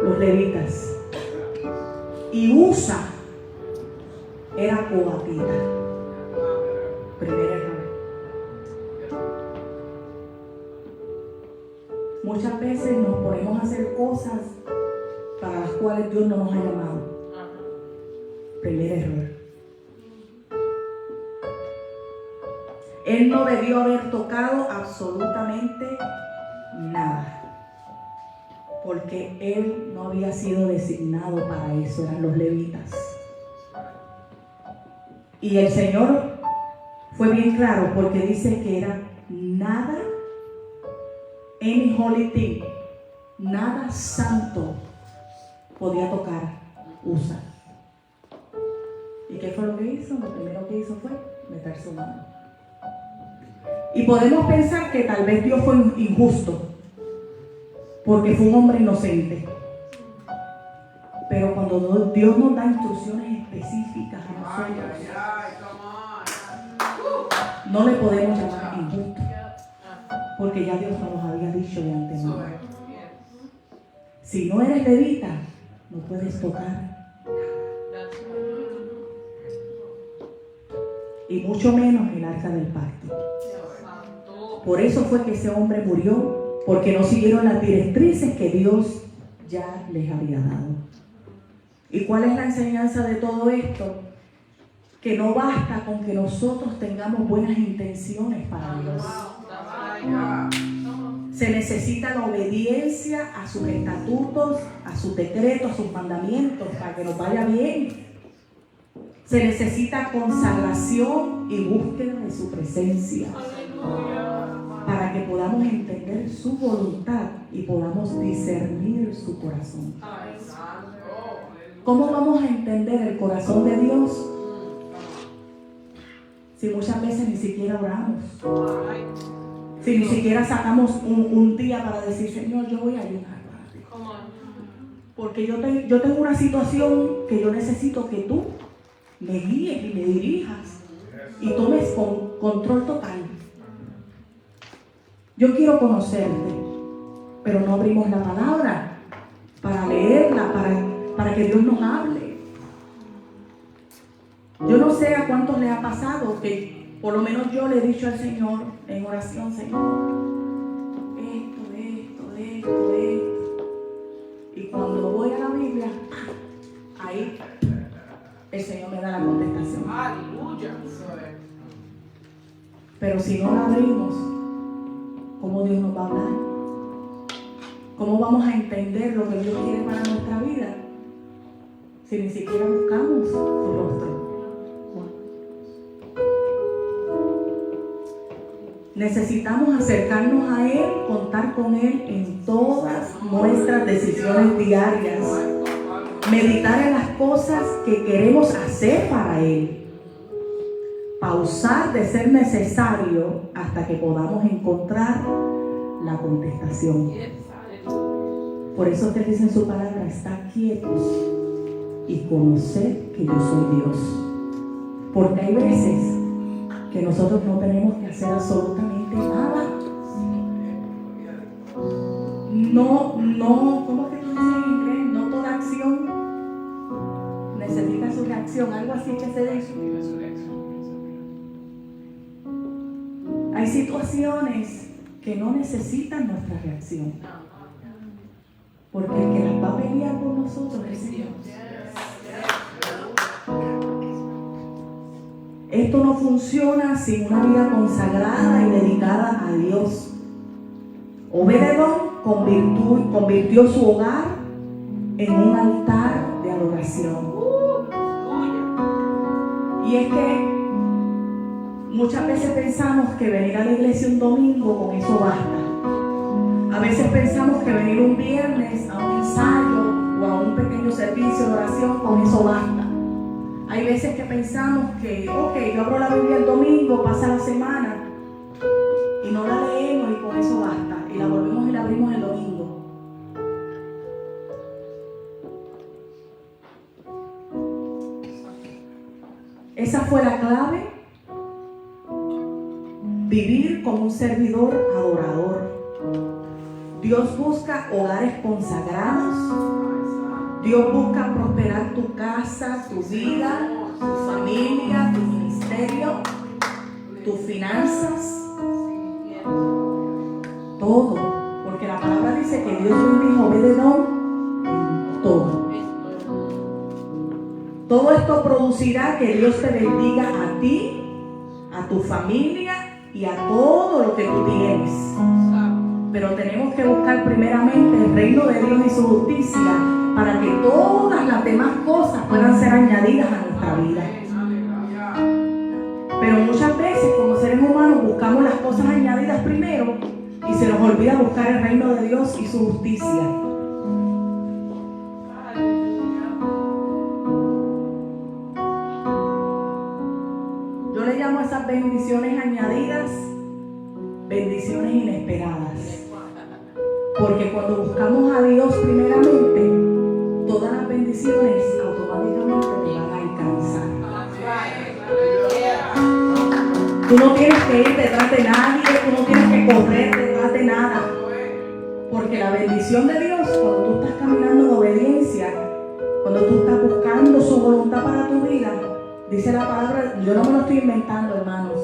S3: los levitas, y Usa era coatita. Primer error. Muchas veces nos ponemos a hacer cosas para las cuales Dios no nos ha llamado. Primer error. Él no debió haber tocado absolutamente nada, porque él no había sido designado para eso, eran los levitas. Y el Señor fue bien claro, porque dice que era nada, any holy thing, nada santo podía tocar Usa. ¿Y qué fue lo que hizo? Lo primero que hizo fue meter su mano. Y podemos pensar que tal vez Dios fue injusto, porque fue un hombre inocente. Pero cuando Dios nos da instrucciones específicas a nosotros, no le podemos llamar injusto, porque ya Dios nos había dicho de antemano. Si no eres levita, no puedes tocar. Y mucho menos el arca del pacto. Por eso fue que ese hombre murió, porque no siguieron las directrices que Dios ya les había dado. ¿Y cuál es la enseñanza de todo esto? Que no basta con que nosotros tengamos buenas intenciones para Dios. Se necesita la obediencia a sus estatutos, a sus decretos, a sus mandamientos, para que nos vaya bien. Se necesita consagración y búsqueda de su presencia, para que podamos entender su voluntad y podamos discernir su corazón. ¿Cómo vamos a entender el corazón de Dios si muchas veces ni siquiera oramos? Si ni siquiera sacamos un día para decir, Señor, yo voy a ayunar para ti. Porque yo tengo una situación que yo necesito que tú me guíes y me dirijas y tomes control total. Yo quiero conocerte, pero no abrimos la palabra para leerla, para que Dios nos hable. Yo no sé a cuántos les ha pasado que por lo menos yo le he dicho al Señor en oración, Señor, esto. Y cuando voy a la Biblia, ahí el Señor me da la contestación. Aleluya. Pero si no la abrimos, ¿cómo Dios nos va a hablar? ¿Cómo vamos a entender lo que Dios quiere para nuestra vida si ni siquiera buscamos su rostro? Necesitamos acercarnos a Él, contar con Él en todas nuestras decisiones diarias, meditar en las cosas que queremos hacer para Él, pausar de ser necesario hasta que podamos encontrar la contestación. Por eso te dice en su palabra, estar quietos y conocer que yo soy Dios. Porque hay veces que nosotros no tenemos que hacer absolutamente nada. No no, ¿cómo es que tú dices en inglés? No toda acción necesita su reacción, algo así que se dice. Hay situaciones que no necesitan nuestra reacción, porque el que las va a pelear por nosotros es el Señor. Esto no funciona sin una vida consagrada y dedicada a Dios. Obed-Edom convirtió su hogar en un altar de adoración. Y es que muchas veces pensamos que venir a la iglesia un domingo con eso basta. A veces pensamos que venir un viernes a un ensayo o a un pequeño servicio de oración con eso basta. Hay veces que pensamos que, ok, yo abro la Biblia el domingo, pasa la semana y no la leemos y con eso basta. Y la volvemos y la abrimos el domingo. Esa fue la clave. Vivir como un servidor adorador. Dios busca hogares consagrados. Dios busca prosperar tu casa, tu vida, tu familia, tu ministerio, tus finanzas. Todo. Porque la palabra dice que Dios bendijo a Obed-Edom en todo. Todo esto producirá que Dios te bendiga a ti, a tu familia y a todo lo que tú tienes. Pero tenemos que buscar primeramente el reino de Dios y su justicia para que todas las demás cosas puedan ser añadidas a nuestra vida. Pero muchas veces como seres humanos buscamos las cosas añadidas primero y se nos olvida buscar el reino de Dios y su justicia. Yo le llamo a esas bendiciones añadidas bendiciones inesperadas. Porque cuando buscamos a Dios primeramente, todas las bendiciones automáticamente te van a alcanzar. Tú no tienes que ir detrás de nadie, tú no tienes que correr detrás de nada. Porque la bendición de Dios, cuando tú estás caminando en obediencia, cuando tú estás buscando su voluntad para tu vida, dice la palabra, yo no me lo estoy inventando, hermanos,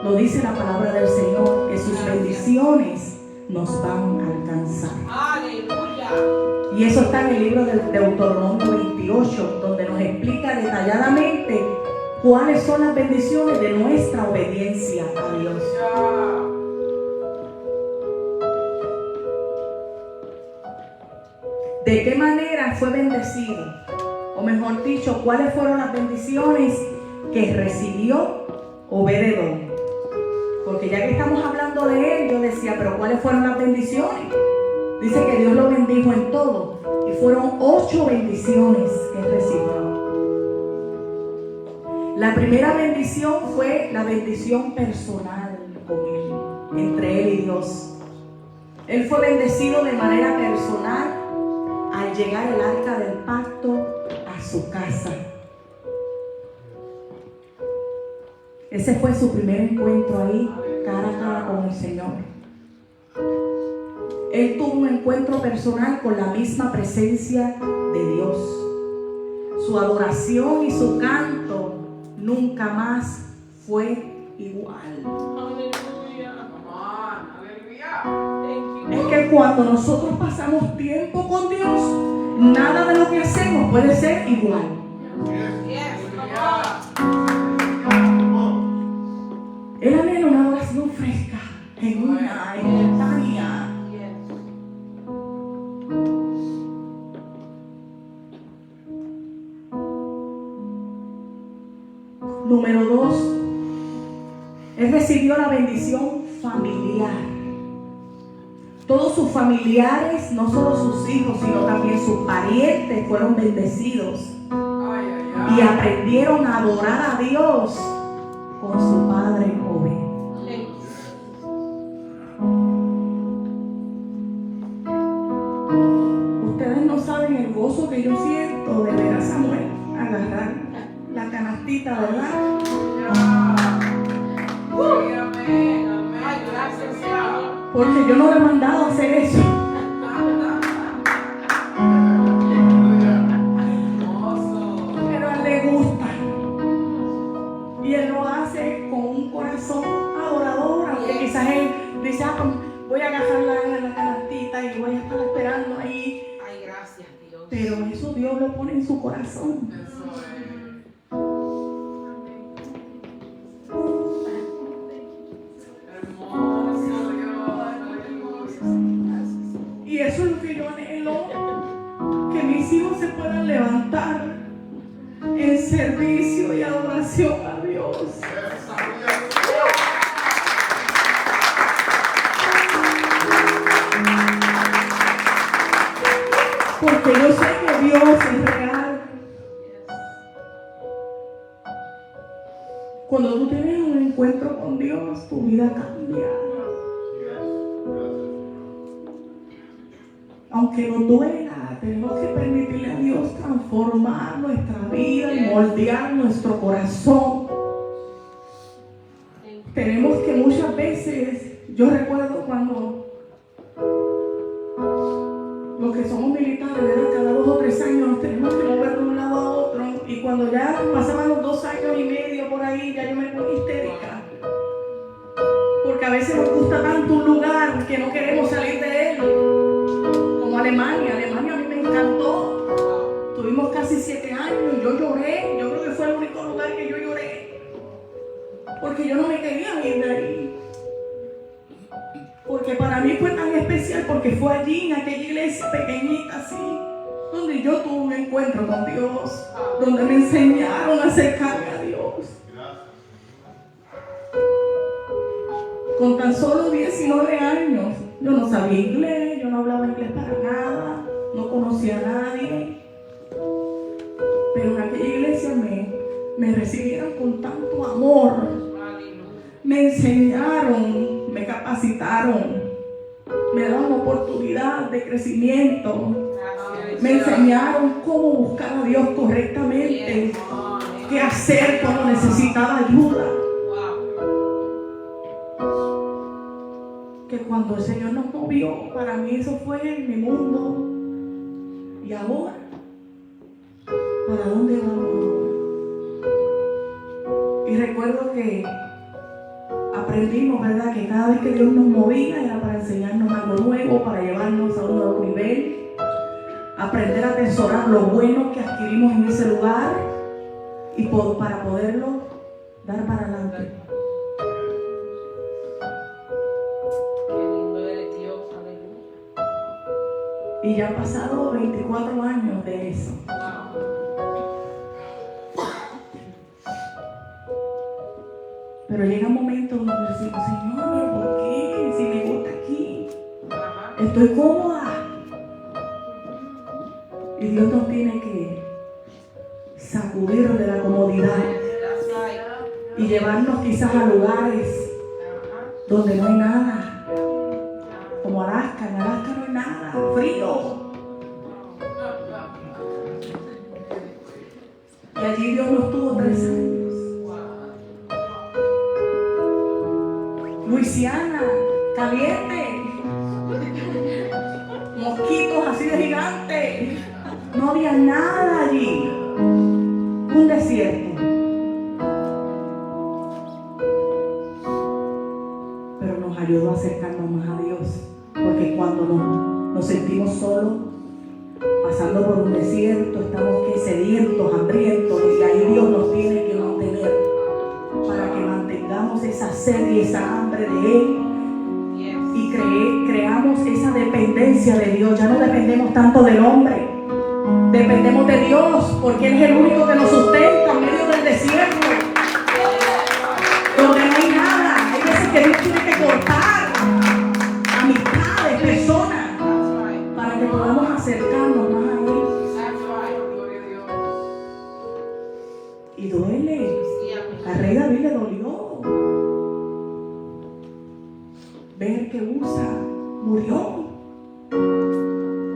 S3: lo dice la palabra del Señor, que sus bendiciones nos van a alcanzar. ¡Aleluya! Y eso está en el libro de Deuteronomio 28, donde nos explica detalladamente cuáles son las bendiciones de nuestra obediencia a Dios. ¿De qué manera fue bendecido? O mejor dicho, ¿cuáles fueron las bendiciones que recibió Obed-Edom? Porque ya que estamos hablando de él, yo decía, pero ¿cuáles fueron las bendiciones? Dice que Dios lo bendijo en todo. Y fueron 8 bendiciones que recibió. La primera bendición fue la bendición personal con él, entre él y Dios. Él fue bendecido de manera personal al llegar el arca del pacto a su casa. Ese fue su primer encuentro ahí, cara a cara con el Señor. Él tuvo un encuentro personal con la misma presencia de Dios. Su adoración y su canto nunca más fue igual. Es que cuando nosotros pasamos tiempo con Dios, nada de lo que hacemos puede ser igual. Él anhela una adoración fresca, genuina, espontánea. Número 2, él recibió la bendición familiar. Todos sus familiares, no solo sus hijos, sino también sus parientes fueron bendecidos y aprendieron a adorar a Dios con su padre Obed. Ustedes no saben el gozo que yo siento de ver a Samuel agarrar la canastita, ¿verdad? Porque yo no le he mandado a hacer eso. dice, voy a agarrarla en la canastita y voy a estar esperando ahí.
S4: Ay, gracias, Dios.
S3: Pero eso Dios lo pone en su corazón.
S4: Eso es. Hermoso Dios, aleluya.
S3: Y eso es lo que yo anhelo, que mis hijos se puedan levantar en servicio y adoración a Dios. Porque yo sé que Dios es real. Cuando tú tienes un encuentro con Dios, tu vida cambia. Aunque nos duela, tenemos que permitirle a Dios transformar nuestra vida y moldear nuestro corazón. Tenemos que muchas veces, yo recuerdo cuando los que somos militares, ¿verdad? Cada 2 o 3 años nos tenemos que mover de un lado a otro, y cuando ya pasaban los 2 años y medio por ahí, ya yo me ponía histérica. Porque a veces nos gusta tanto un lugar que no queremos salir de él. Como Alemania. Alemania a mí me encantó. Tuvimos casi 7 años y yo lloré. Yo creo que fue el único lugar que yo lloré. Porque yo no me quería ir de ahí. Porque para mí fue tan especial, porque fue allí, en aquella iglesia pequeñita así, donde yo tuve un encuentro con Dios, donde me enseñaron a acercarme a Dios. Con tan solo 19 años, yo no sabía inglés, yo no hablaba inglés para nada, no conocía a nadie. Pero en aquella iglesia me recibieron con tanto amor, me enseñaron, me capacitaron, me daban oportunidad de crecimiento, me enseñaron cómo buscar a Dios correctamente, qué hacer cuando necesitaba ayuda. Que cuando el Señor nos movió, para mí eso fue mi mundo. ¿Y ahora? ¿Para dónde vamos ahora? Y recuerdo que aprendimos, ¿verdad?, que cada vez que Dios nos movía era para enseñarnos algo nuevo, para llevarnos a un nuevo nivel, aprender a atesorar lo bueno que adquirimos en ese lugar y para poderlo dar para adelante. Y ya han pasado 24 años de eso. Pero llega un momento donde decimos, Señor, ¿pero por qué? Si me gusta aquí, estoy cómoda. Y Dios nos tiene que sacudir de la comodidad y llevarnos quizás a lugares donde no hay nada. Como Alaska, en Alaska no hay nada, frío. Y allí Dios nos tuvo 3 años. Luisiana, caliente. Mosquitos así de gigantes. No había nada allí. Un desierto. Pero nos ayudó a acercarnos más a Dios. Porque cuando nos sentimos solos, pasando por un desierto, estamos sedientos, hambrientos, y ahí Dios nos tiene que mantener para que mantengamos esa sed y esa hambre de Él y creamos esa dependencia de Dios. Ya no dependemos tanto del hombre, dependemos de Dios, porque Él es el único que nos sustenta en medio del desierto, donde no hay nada. Hay veces que Dios tiene que cortar amistades, personas, para que podamos acercarnos más a Él. Y duele. A Rey David le dolió ver que Usa murió.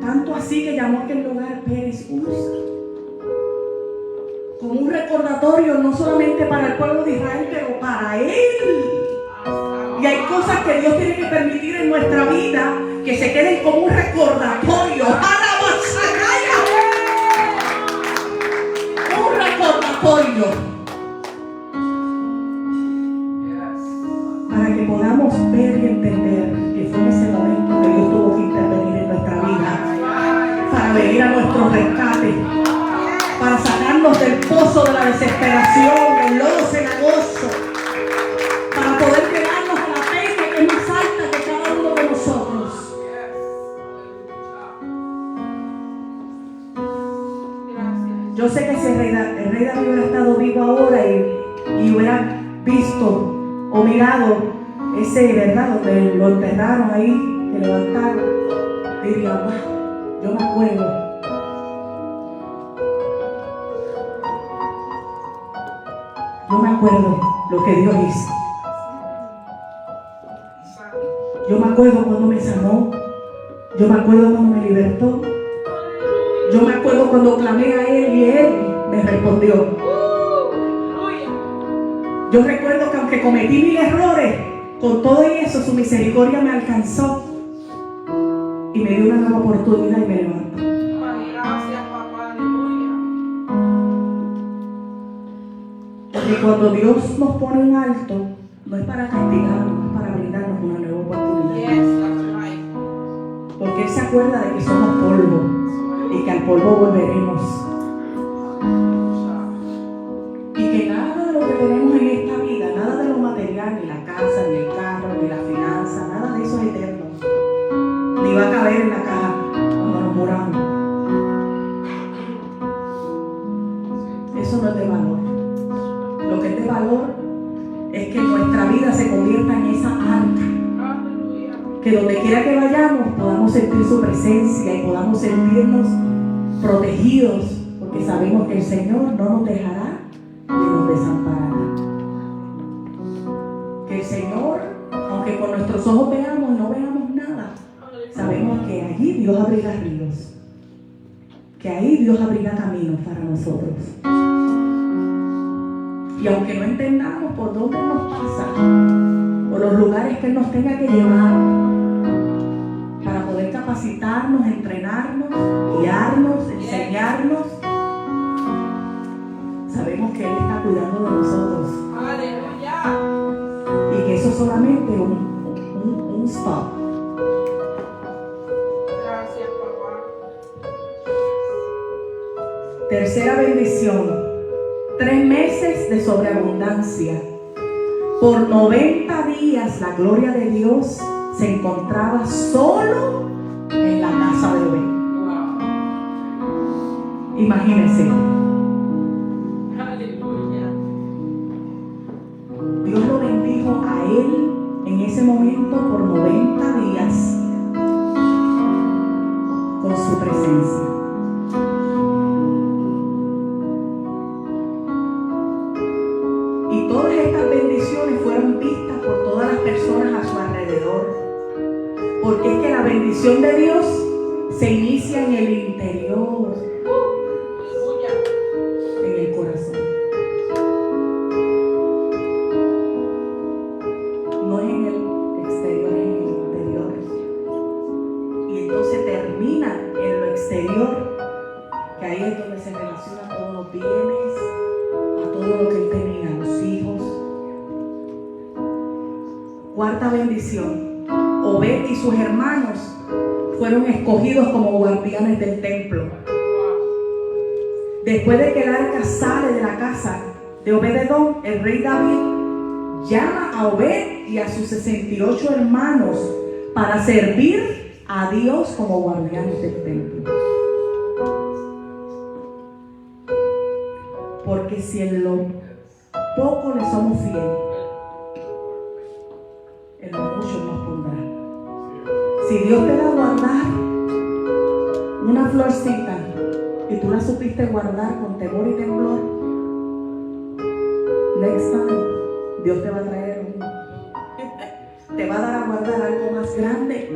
S3: Tanto así que llamó a aquel lugar Pérez Usa, como un recordatorio no solamente para el pueblo de Israel, pero para él. Y hay cosas que Dios tiene que permitir en nuestra vida que se queden como un recordatorio. Un recordatorio. Para que podamos ver y entender pozo de la desesperación, del lodo cenagoso, para poder llegarnos a la peña que es más alta que cada uno de nosotros. Yo sé que si el rey David hubiera estado vivo ahora y hubiera visto o mirado ese, ¿verdad?, donde lo enterraron ahí, que levantaron, diría, wow, yo me acuerdo. Yo me acuerdo lo que Dios hizo. Yo me acuerdo cuando me sanó. Yo me acuerdo cuando me libertó. Yo me acuerdo cuando clamé a Él y Él me respondió. Yo recuerdo que aunque cometí mil errores, con todo eso su misericordia me alcanzó y me dio una nueva oportunidad y me levantó.
S4: Gracias, papá, aleluya.
S3: Porque cuando Dios nos pone un alto, no es para castigarnos, es para brindarnos una nueva oportunidad.
S4: Yes, that's right.
S3: Porque Él se acuerda de que somos polvo y que al polvo volveremos. Y que nada de lo que tenemos en esta vida, nada de lo material, ni la casa, ni el carro, ni la finanza, nada de eso es eterno. Ni va a caber en la caja cuando nos muramos. Eso no es de valor. Lo que es de valor es que nuestra vida se convierta en esa arca. Que donde quiera que vayamos podamos sentir su presencia y podamos sentirnos protegidos, porque sabemos que el Señor no nos dejará ni nos desamparará. Que el Señor, aunque con nuestros ojos veamos y no veamos nada, sabemos que allí Dios abrirá ríos, que ahí Dios abrirá caminos para nosotros. Y aunque no entendamos por dónde nos pasa, por los lugares que Él nos tenga que llevar, para poder capacitarnos, entrenarnos, guiarnos, enseñarnos, sabemos que Él está cuidando de nosotros.
S4: Aleluya.
S3: Y que eso es solamente un stop.
S4: Gracias, papá.
S3: Tercera bendición. 3 meses de sobreabundancia. Por 90 días la gloria de Dios se encontraba solo en la casa de Obed.
S4: Wow.
S3: Imagínense.
S4: Aleluya.
S3: Dios lo bendijo a él en ese momento por 90 días con su presencia. Y todas estas bendiciones fueron vistas por todas las personas a su alrededor. Porque es que la bendición de Dios se inicia en el interior,
S4: Aleluya.
S3: en el corazón. No es en el exterior, es en el interior. Y entonces termina en lo exterior, que ahí es donde se relaciona todos los bienes, a todo lo que él tenía, los hijos. Cuarta bendición. Obed y sus hermanos fueron escogidos como guardianes del templo. Después de que el arca sale de la casa de Obed-edom, el rey David llama a Obed y a sus 68 hermanos para servir a Dios como guardianes del templo. Porque si en lo poco le somos fieles, en lo mucho nos pondrá. Si Dios te da a guardar una florcita y tú la supiste guardar con temor y temblor, next time Dios te va a traer te va a dar a guardar algo más grande,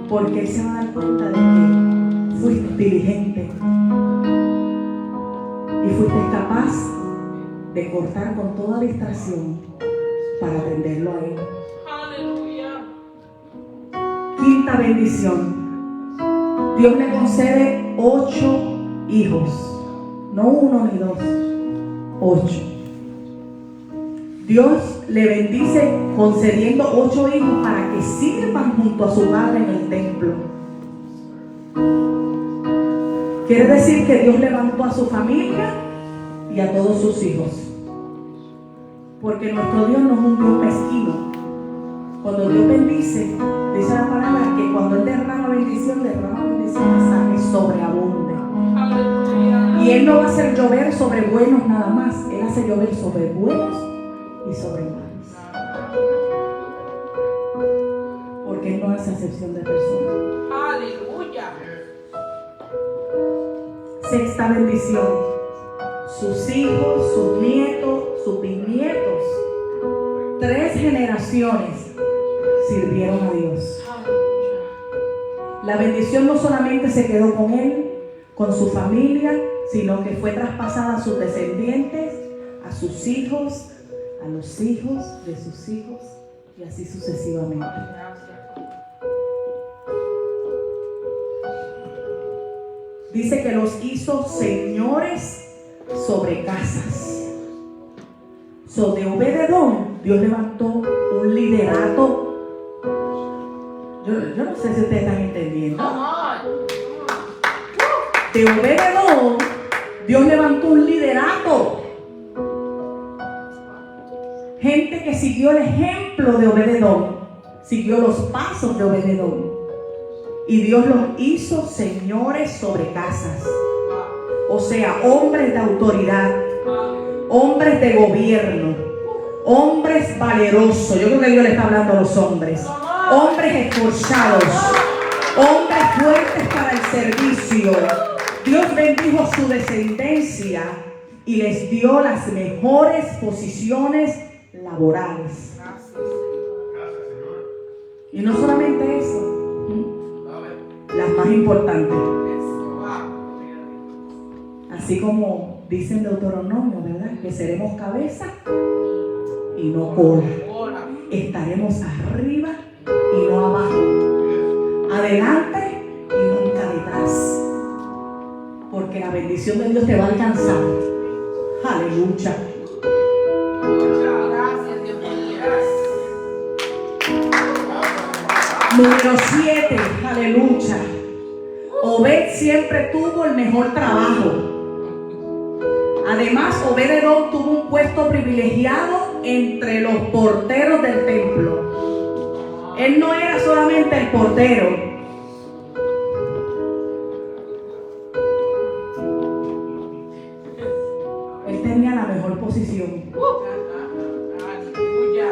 S3: porque Él se va a dar cuenta de que fuiste diligente y fuiste capaz de cortar con toda distracción para atenderlo a Él.
S4: Aleluya.
S3: Quinta bendición. Dios le concede 8 hijos, no 1 ni 2, 8. Dios le bendice concediendo 8 hijos para que sirvan junto a su padre en el templo. Quiere decir que Dios levantó a su familia y a todos sus hijos. Porque nuestro Dios no es un Dios mezquino. Cuando Dios bendice, dice la palabra que cuando Él derrama bendición hasta que sobreabunde.
S4: Aleluya.
S3: Y Él no va a hacer llover sobre buenos nada más. Él hace llover sobre buenos y sobre malos. Porque Él no hace acepción de personas.
S4: Aleluya.
S3: Sexta bendición. Sus hijos, sus nietos, sus bisnietos, 3 generaciones sirvieron a Dios. La bendición no solamente se quedó con él, con su familia, sino que fue traspasada a sus descendientes, a sus hijos, a los hijos de sus hijos y así sucesivamente. Dice que los hizo señores sobre casas. De Obed-Edom, Dios levantó un liderato. Yo no sé si ustedes están entendiendo. De Obed-Edom, Dios levantó un liderato. Gente que siguió el ejemplo de Obed-Edom, siguió los pasos de Obed-Edom. Y Dios los hizo señores sobre casas. O sea, hombres de autoridad, hombres de gobierno, hombres valerosos. Yo creo que Dios le está hablando a los hombres. Hombres esforzados, hombres fuertes para el servicio. Dios bendijo su descendencia y les dio las mejores posiciones laborales. Y no solamente eso, las más importantes. Así como dice en Deuteronomio, ¿verdad? Que seremos cabeza y no cola. Estaremos arriba y no abajo. Adelante y nunca detrás. Porque la bendición de Dios te va a alcanzar. Aleluya.
S4: Gracias, Dios mío.
S3: Número 7. Aleluya. Obed siempre tuvo el mejor trabajo. Además, Obed-Edom tuvo un puesto privilegiado entre los porteros del templo. Él no era solamente el portero. Él tenía la mejor posición.
S4: Aleluya.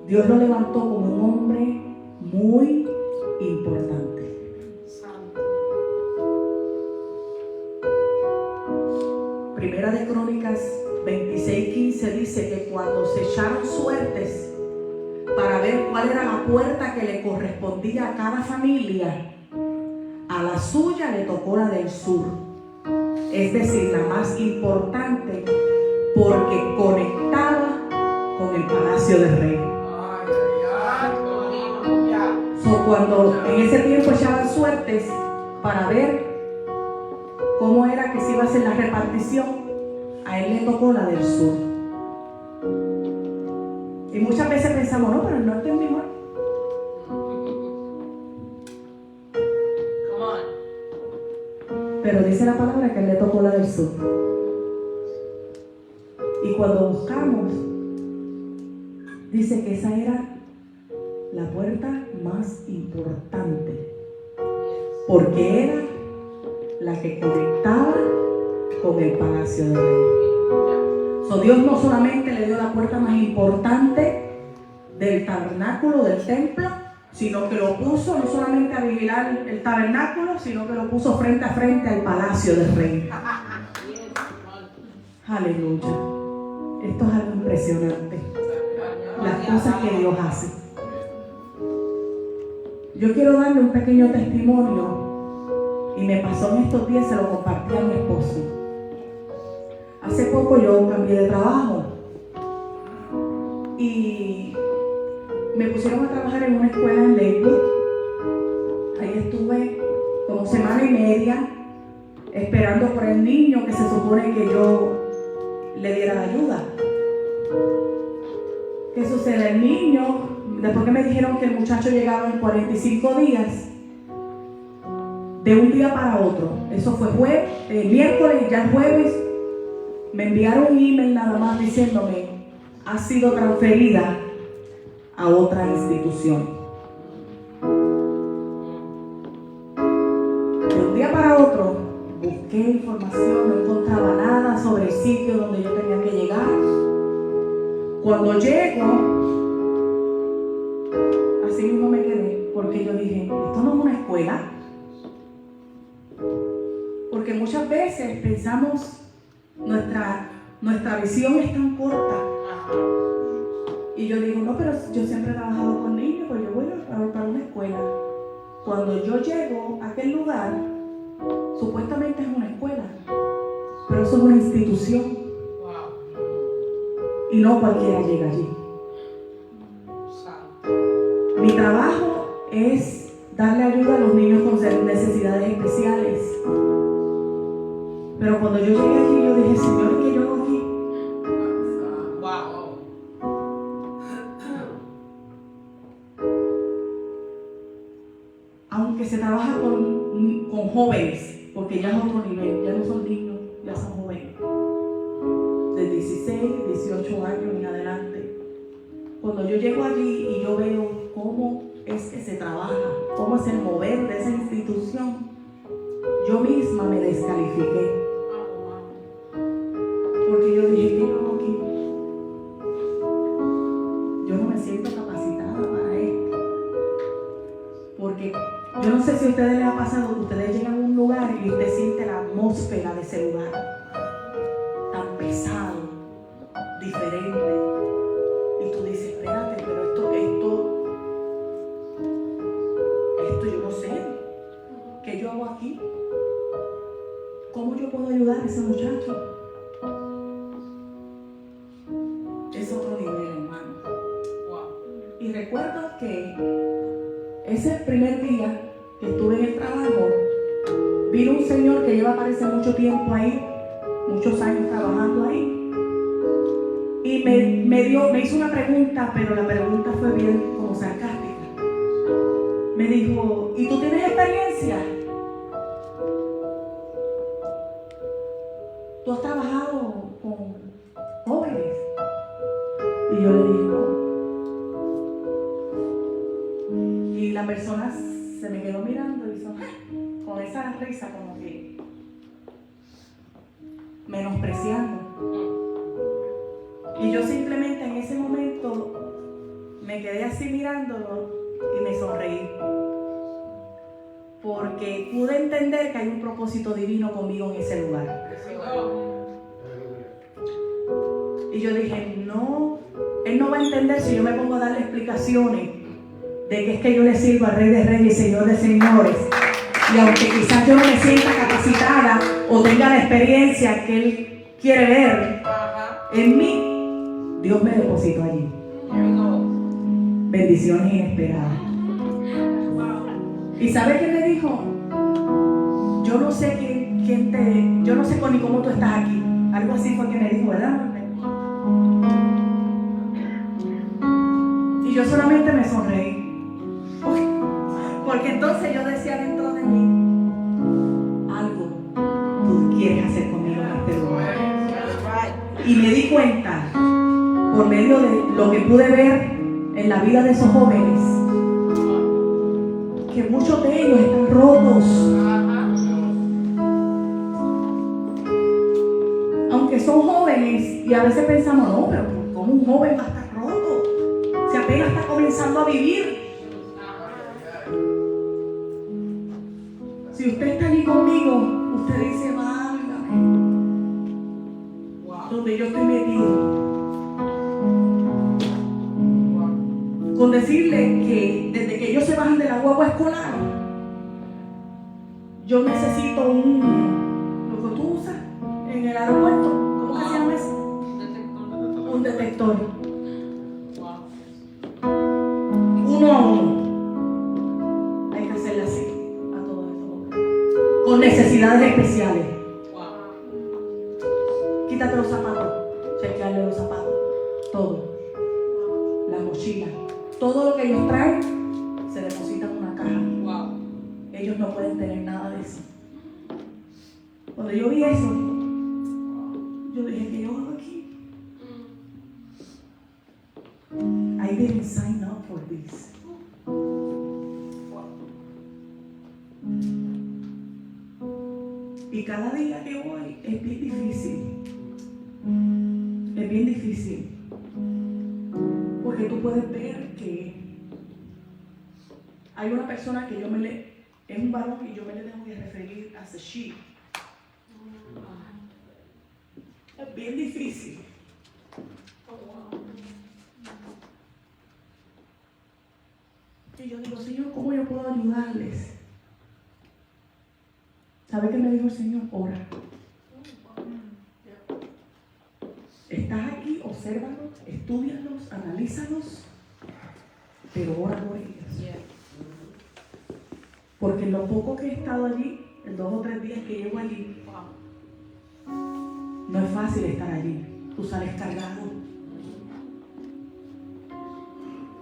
S3: Dios lo levantó como un hombre muy importante. Primera de Crónicas 26:15 dice que cuando se echaron suertes para ver cuál era la puerta que le correspondía a cada familia, a la suya le tocó la del sur, es decir, la más importante porque conectaba con el palacio del rey. Cuando en ese tiempo echaban suertes para ver cómo era que se iba a hacer la repartición, a él le tocó la del sur. Y muchas veces pensamos, no, pero el norte es mejor. Pero dice la palabra que a él le tocó la del sur. Y cuando buscamos, dice que esa era la puerta más importante, porque era la que conectaba con el palacio del rey. So, Dios no solamente le dio la puerta más importante del tabernáculo, del templo, sino que lo puso no solamente a vigilar el tabernáculo, sino que lo puso frente a frente al palacio del rey. Aleluya. Esto es algo impresionante. Las cosas que Dios hace. Yo quiero darle un pequeño testimonio y me pasó en estos días, se lo compartí a mi esposo. Hace poco yo cambié de trabajo y me pusieron a trabajar en una escuela en Lakewood. Ahí estuve como semana y media esperando por el niño que se supone que yo le diera la ayuda. ¿Qué sucede? El niño, después que me dijeron que el muchacho llegaba en 45 días, de un día para otro. Eso fue miércoles, ya el jueves me enviaron un email nada más diciéndome: ha sido transferida a otra institución. De un día para otro busqué información, no encontraba nada sobre el sitio donde yo tenía que llegar. Cuando llego, así mismo me quedé, porque yo dije: esto no es una escuela. Porque muchas veces pensamos, nuestra visión es tan corta. Y yo digo: no, pero yo siempre he trabajado con niños, pues yo voy para una escuela. Cuando yo llego a aquel lugar, supuestamente es una escuela, pero eso es una institución. Y no cualquiera llega allí. Mi trabajo es darle ayuda a los niños con necesidades especiales. Pero cuando yo llegué aquí, yo dije: Señor, ¿qué yo hago aquí? Aunque se trabaja con jóvenes, porque ya es otro nivel, ya no son niños, ya son jóvenes, de 16, 18 años en adelante. Cuando yo llego allí y yo veo cómo es que se trabaja, cómo es el mover de esa institución, yo misma me descalifiqué. Porque yo dije: ¿qué yo hago aquí? Yo no me siento capacitada para esto. Porque yo no sé si a ustedes les ha pasado que ustedes llegan a un lugar y usted siente la atmósfera de ese lugar tan pesado, diferente. Y tú dices: espérate, pero esto yo no sé. ¿Qué yo hago aquí? ¿Cómo yo puedo ayudar a ese muchacho? Es otro nivel, hermano. Y recuerdo que ese primer día que estuve en el trabajo, vino un señor que lleva, parece, mucho tiempo ahí, muchos años trabajando ahí, y me hizo una pregunta, pero la pregunta fue bien como sarcástica. Me dijo: ¿y tú tienes experiencia? ¿Tú has trabajado con jóvenes? Y yo le dije: no. Y la persona se me quedó mirando y hizo con esa risa como que menospreciando. Y yo simplemente en ese momento me quedé así mirándolo y me sonreí. Porque pude entender que hay un propósito divino conmigo en ese lugar. Y yo dije: no, él no va a entender si yo me pongo a darle explicaciones de que es que yo le sirvo al Rey de Reyes y Señor de Señores. Y aunque quizás yo no me sienta capacitada o tenga la experiencia que Él quiere ver en mí, Dios me depositó allí. Bendiciones inesperadas. ¿Y sabe qué me dijo? Yo no sé yo no sé ni cómo tú estás aquí. Algo así fue que me dijo, ¿verdad? Y yo solamente me sonreí. Porque entonces yo decía dentro de mí: algo tú quieres hacer conmigo en este lugar. Y me di cuenta, por medio de lo que pude ver en la vida de esos jóvenes, que muchos de ellos están rotos. Aunque son jóvenes, y a veces pensamos: no, pero ¿cómo un joven va a estar roto? Si apenas está comenzando a vivir. Si usted está allí conmigo, usted dice: válgame, donde yo estoy metido. Con decirle que desde que ellos se bajan de la guagua escolar, yo necesito lo que tú usas en el aeropuerto. ¿Cómo que se llama eso? Un detector. Uno a uno. Hay que hacerle así a todos estos hombres con necesidades especiales. Quítate los zapatos, chequearle los zapatos, todo, la mochila, todo lo que ellos traen se deposita en una caja. ellos no pueden tener nada de eso. Cuando yo vi eso, yo dije, ¿qué yo hago aquí? I didn't sign up for this. Y cada día que voy es bien difícil. Es bien difícil. Porque tú puedes ver que hay una persona que es un varón y yo me le tengo que referir as a she. Es bien difícil. Y yo digo, Señor, ¿cómo yo puedo ayudarles? ¿Sabe qué me dijo el Señor? Ora. Estás aquí, obsérvalos, estúdialos, analízalos, pero ora por ellos. Porque en lo poco que he estado allí, en 2 o 3 días que llevo allí, no es fácil estar allí. Tú sales cargado.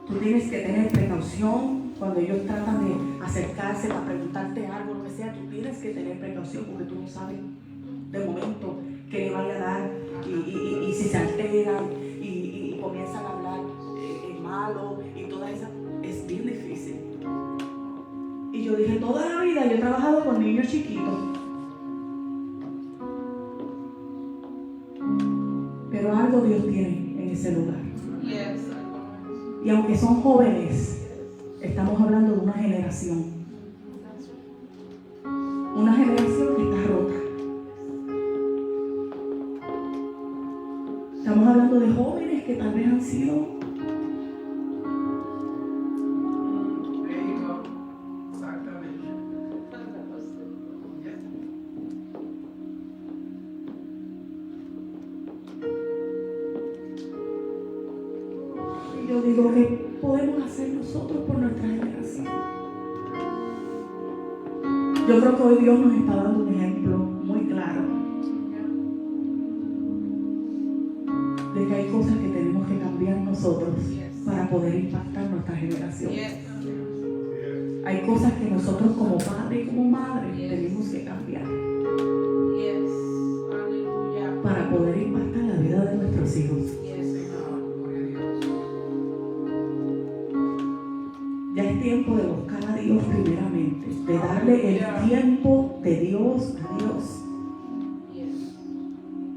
S3: Tú tienes que tener precaución cuando ellos tratan de acercarse para preguntarte algo, lo que sea. Tú tienes que tener precaución porque tú no sabes de momento qué le vaya a dar y si se alteran y comienzan a hablar malo y toda esa. Es bien difícil. Y yo dije, toda la vida yo he trabajado con niños chiquitos. Pero algo Dios tiene en ese lugar. Y aunque son jóvenes, estamos hablando de una generación. Una generación que está rota. Estamos hablando de jóvenes que tal vez han sido yo digo, ¿qué podemos hacer nosotros por nuestra generación? Yo creo que hoy Dios nos está dando un ejemplo muy claro de que hay cosas que tenemos que cambiar nosotros para poder impactar nuestra generación. Hay cosas que nosotros como padre y como madre tenemos que cambiar para poder impactar la vida de nuestros hijos. Ya es tiempo de buscar a Dios primeramente, de darle el tiempo de Dios a Dios,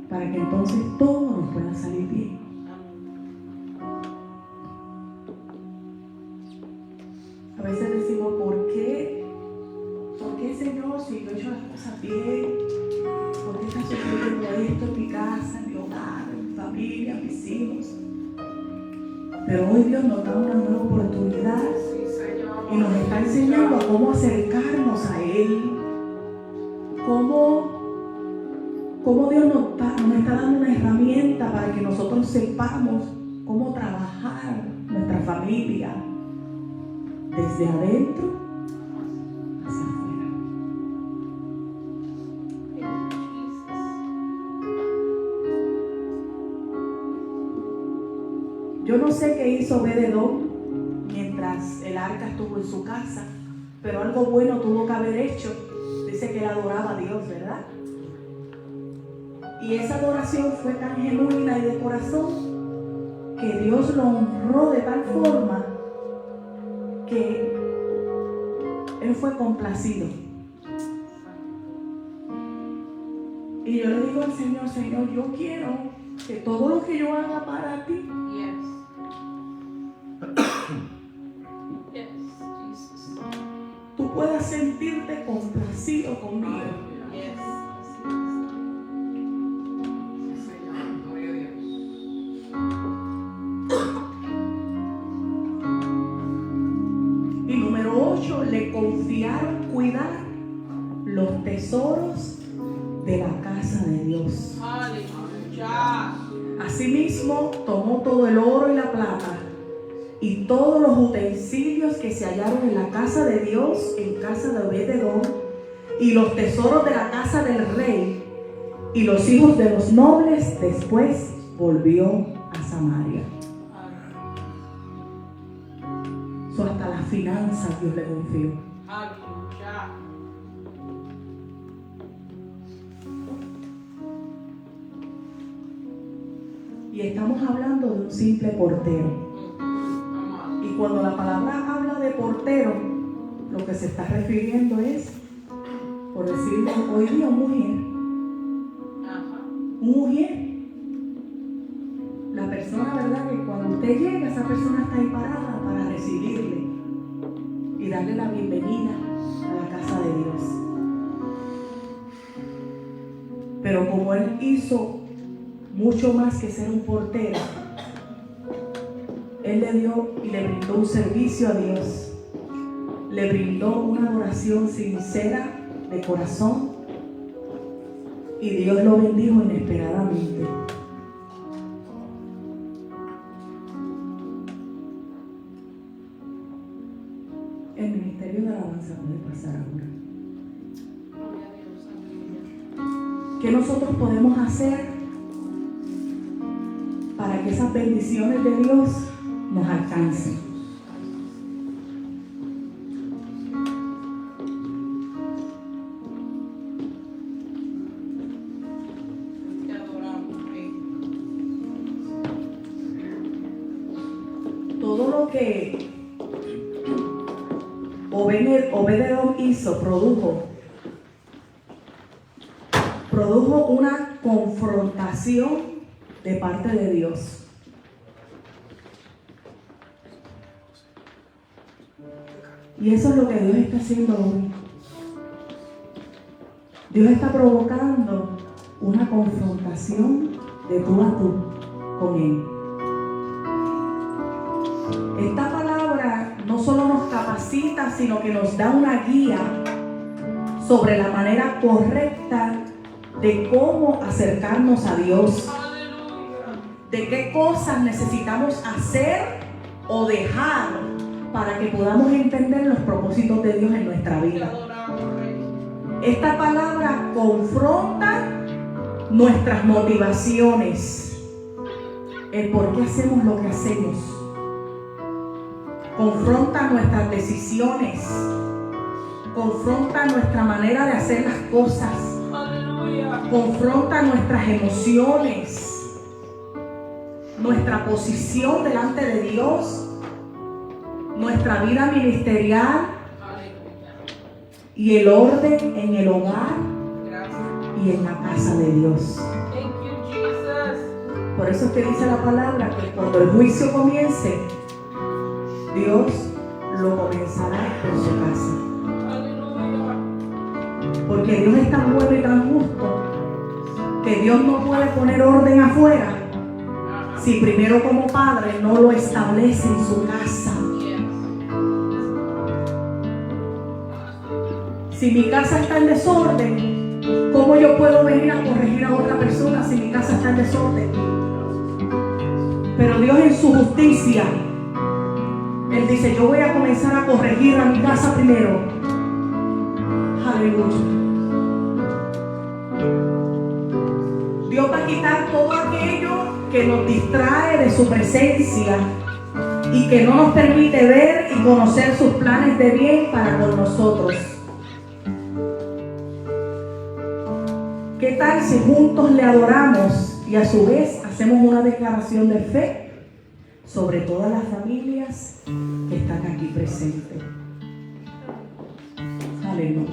S3: para que entonces todo nos pueda salir bien. A veces decimos, ¿por qué Señor, si yo he hecho las cosas bien? ¿Por qué está sucediendo esto en mi casa, en mi hogar, en mi familia, en mis hijos? Pero hoy Dios nos da una nueva oportunidad y nos está enseñando a cómo acercarnos a Él, cómo Dios nos está dando una herramienta para que nosotros sepamos cómo trabajar nuestra familia desde adentro hacia afuera. Yo no sé qué hizo Obed-Edom mientras el arca estuvo en su casa, pero algo bueno tuvo que haber hecho. Dice que él adoraba a Dios, ¿verdad? Y esa adoración fue tan genuina y de corazón que Dios lo honró de tal forma que él fue complacido. Y yo le digo al Señor, Señor, yo quiero que todo lo que yo haga para ti, tú puedas sentirte complacido conmigo. Y número 8, le confiaron cuidar los tesoros de la casa de Dios. Asimismo, tomó todo el oro y la plata y todos los utensilios que se hallaron en la casa de Dios, en casa de Obed-Edom, y los tesoros de la casa del rey y los hijos de los nobles. Después volvió a Samaria. Hasta las finanzas Dios le confió. hablando de un simple portero. Y cuando la palabra habla de portero, lo que se está refiriendo es, por decirlo hoy día, un mujer. La persona, ¿verdad? Que cuando usted llega, esa persona está ahí parada para recibirle y darle la bienvenida a la casa de Dios. Pero como Él hizo mucho más que ser un portero, Él le dio y le brindó un servicio a Dios. Le brindó una adoración sincera de corazón y Dios lo bendijo inesperadamente. El ministerio de alabanza puede pasar ahora. ¿Qué nosotros podemos hacer para que esas bendiciones de Dios nos alcancen?
S4: Te adoramos, Rey.
S3: Todo lo que Obed-Edom hizo, produjo una confrontación de parte de Dios. Y eso es lo que Dios está haciendo hoy. Dios está provocando una confrontación de tú a tú con Él. Esta palabra no solo nos capacita, sino que nos da una guía sobre la manera correcta de cómo acercarnos a Dios, de qué cosas necesitamos hacer o dejar para que podamos entender los propósitos de Dios en nuestra
S4: Te
S3: vida.
S4: adoramos, Rey.
S3: Esta palabra confronta nuestras motivaciones, el por qué hacemos lo que hacemos. Confronta nuestras decisiones, confronta nuestra manera de hacer las cosas,
S4: Aleluya.
S3: confronta nuestras emociones, nuestra posición delante de Dios, nuestra vida ministerial
S4: Aleluya.
S3: y el orden en el hogar
S4: Gracias.
S3: y en la casa de Dios.
S4: Thank you, Jesus.
S3: Por eso es que dice la palabra que cuando el juicio comience, Dios lo comenzará en su casa.
S4: Aleluya.
S3: Porque Dios es tan bueno y tan justo que Dios no puede poner orden afuera si primero como padre no lo establece en su casa.
S4: Yes.
S3: Si mi casa está en desorden, ¿cómo yo puedo venir a corregir a otra persona si mi casa está en desorden? Pero Dios en su justicia, Él dice, yo voy a comenzar a corregir a mi casa primero. Aleluya. Dios va a quitar todo aquello que nos distrae de su presencia y que no nos permite ver y conocer sus planes de bien para con nosotros. ¿Qué tal si juntos le adoramos y a su vez hacemos una declaración de fe sobre todas las familias que están aquí presentes? Aleluya.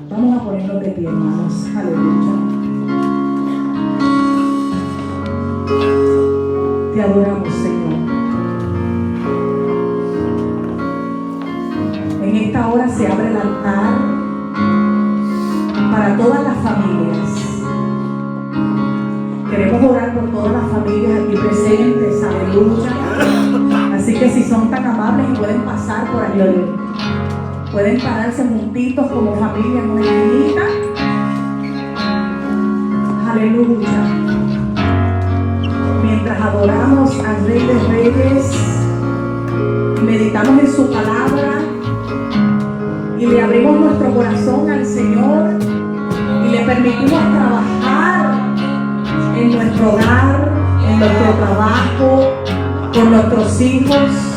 S3: Vamos a ponernos de pie, hermanos. Aleluya. Te adoramos, Señor. En esta hora se abre el altar para todas las familias. Queremos orar por todas las familias aquí presentes. Aleluya. Así que si son tan amables y pueden pasar por aquí, pueden pararse juntitos como familia en una esquinita. Aleluya. Mientras adoramos al Rey de Reyes, meditamos en su palabra y le abrimos nuestro corazón al Señor y le permitimos trabajar en nuestro hogar, en nuestro trabajo, con nuestros hijos.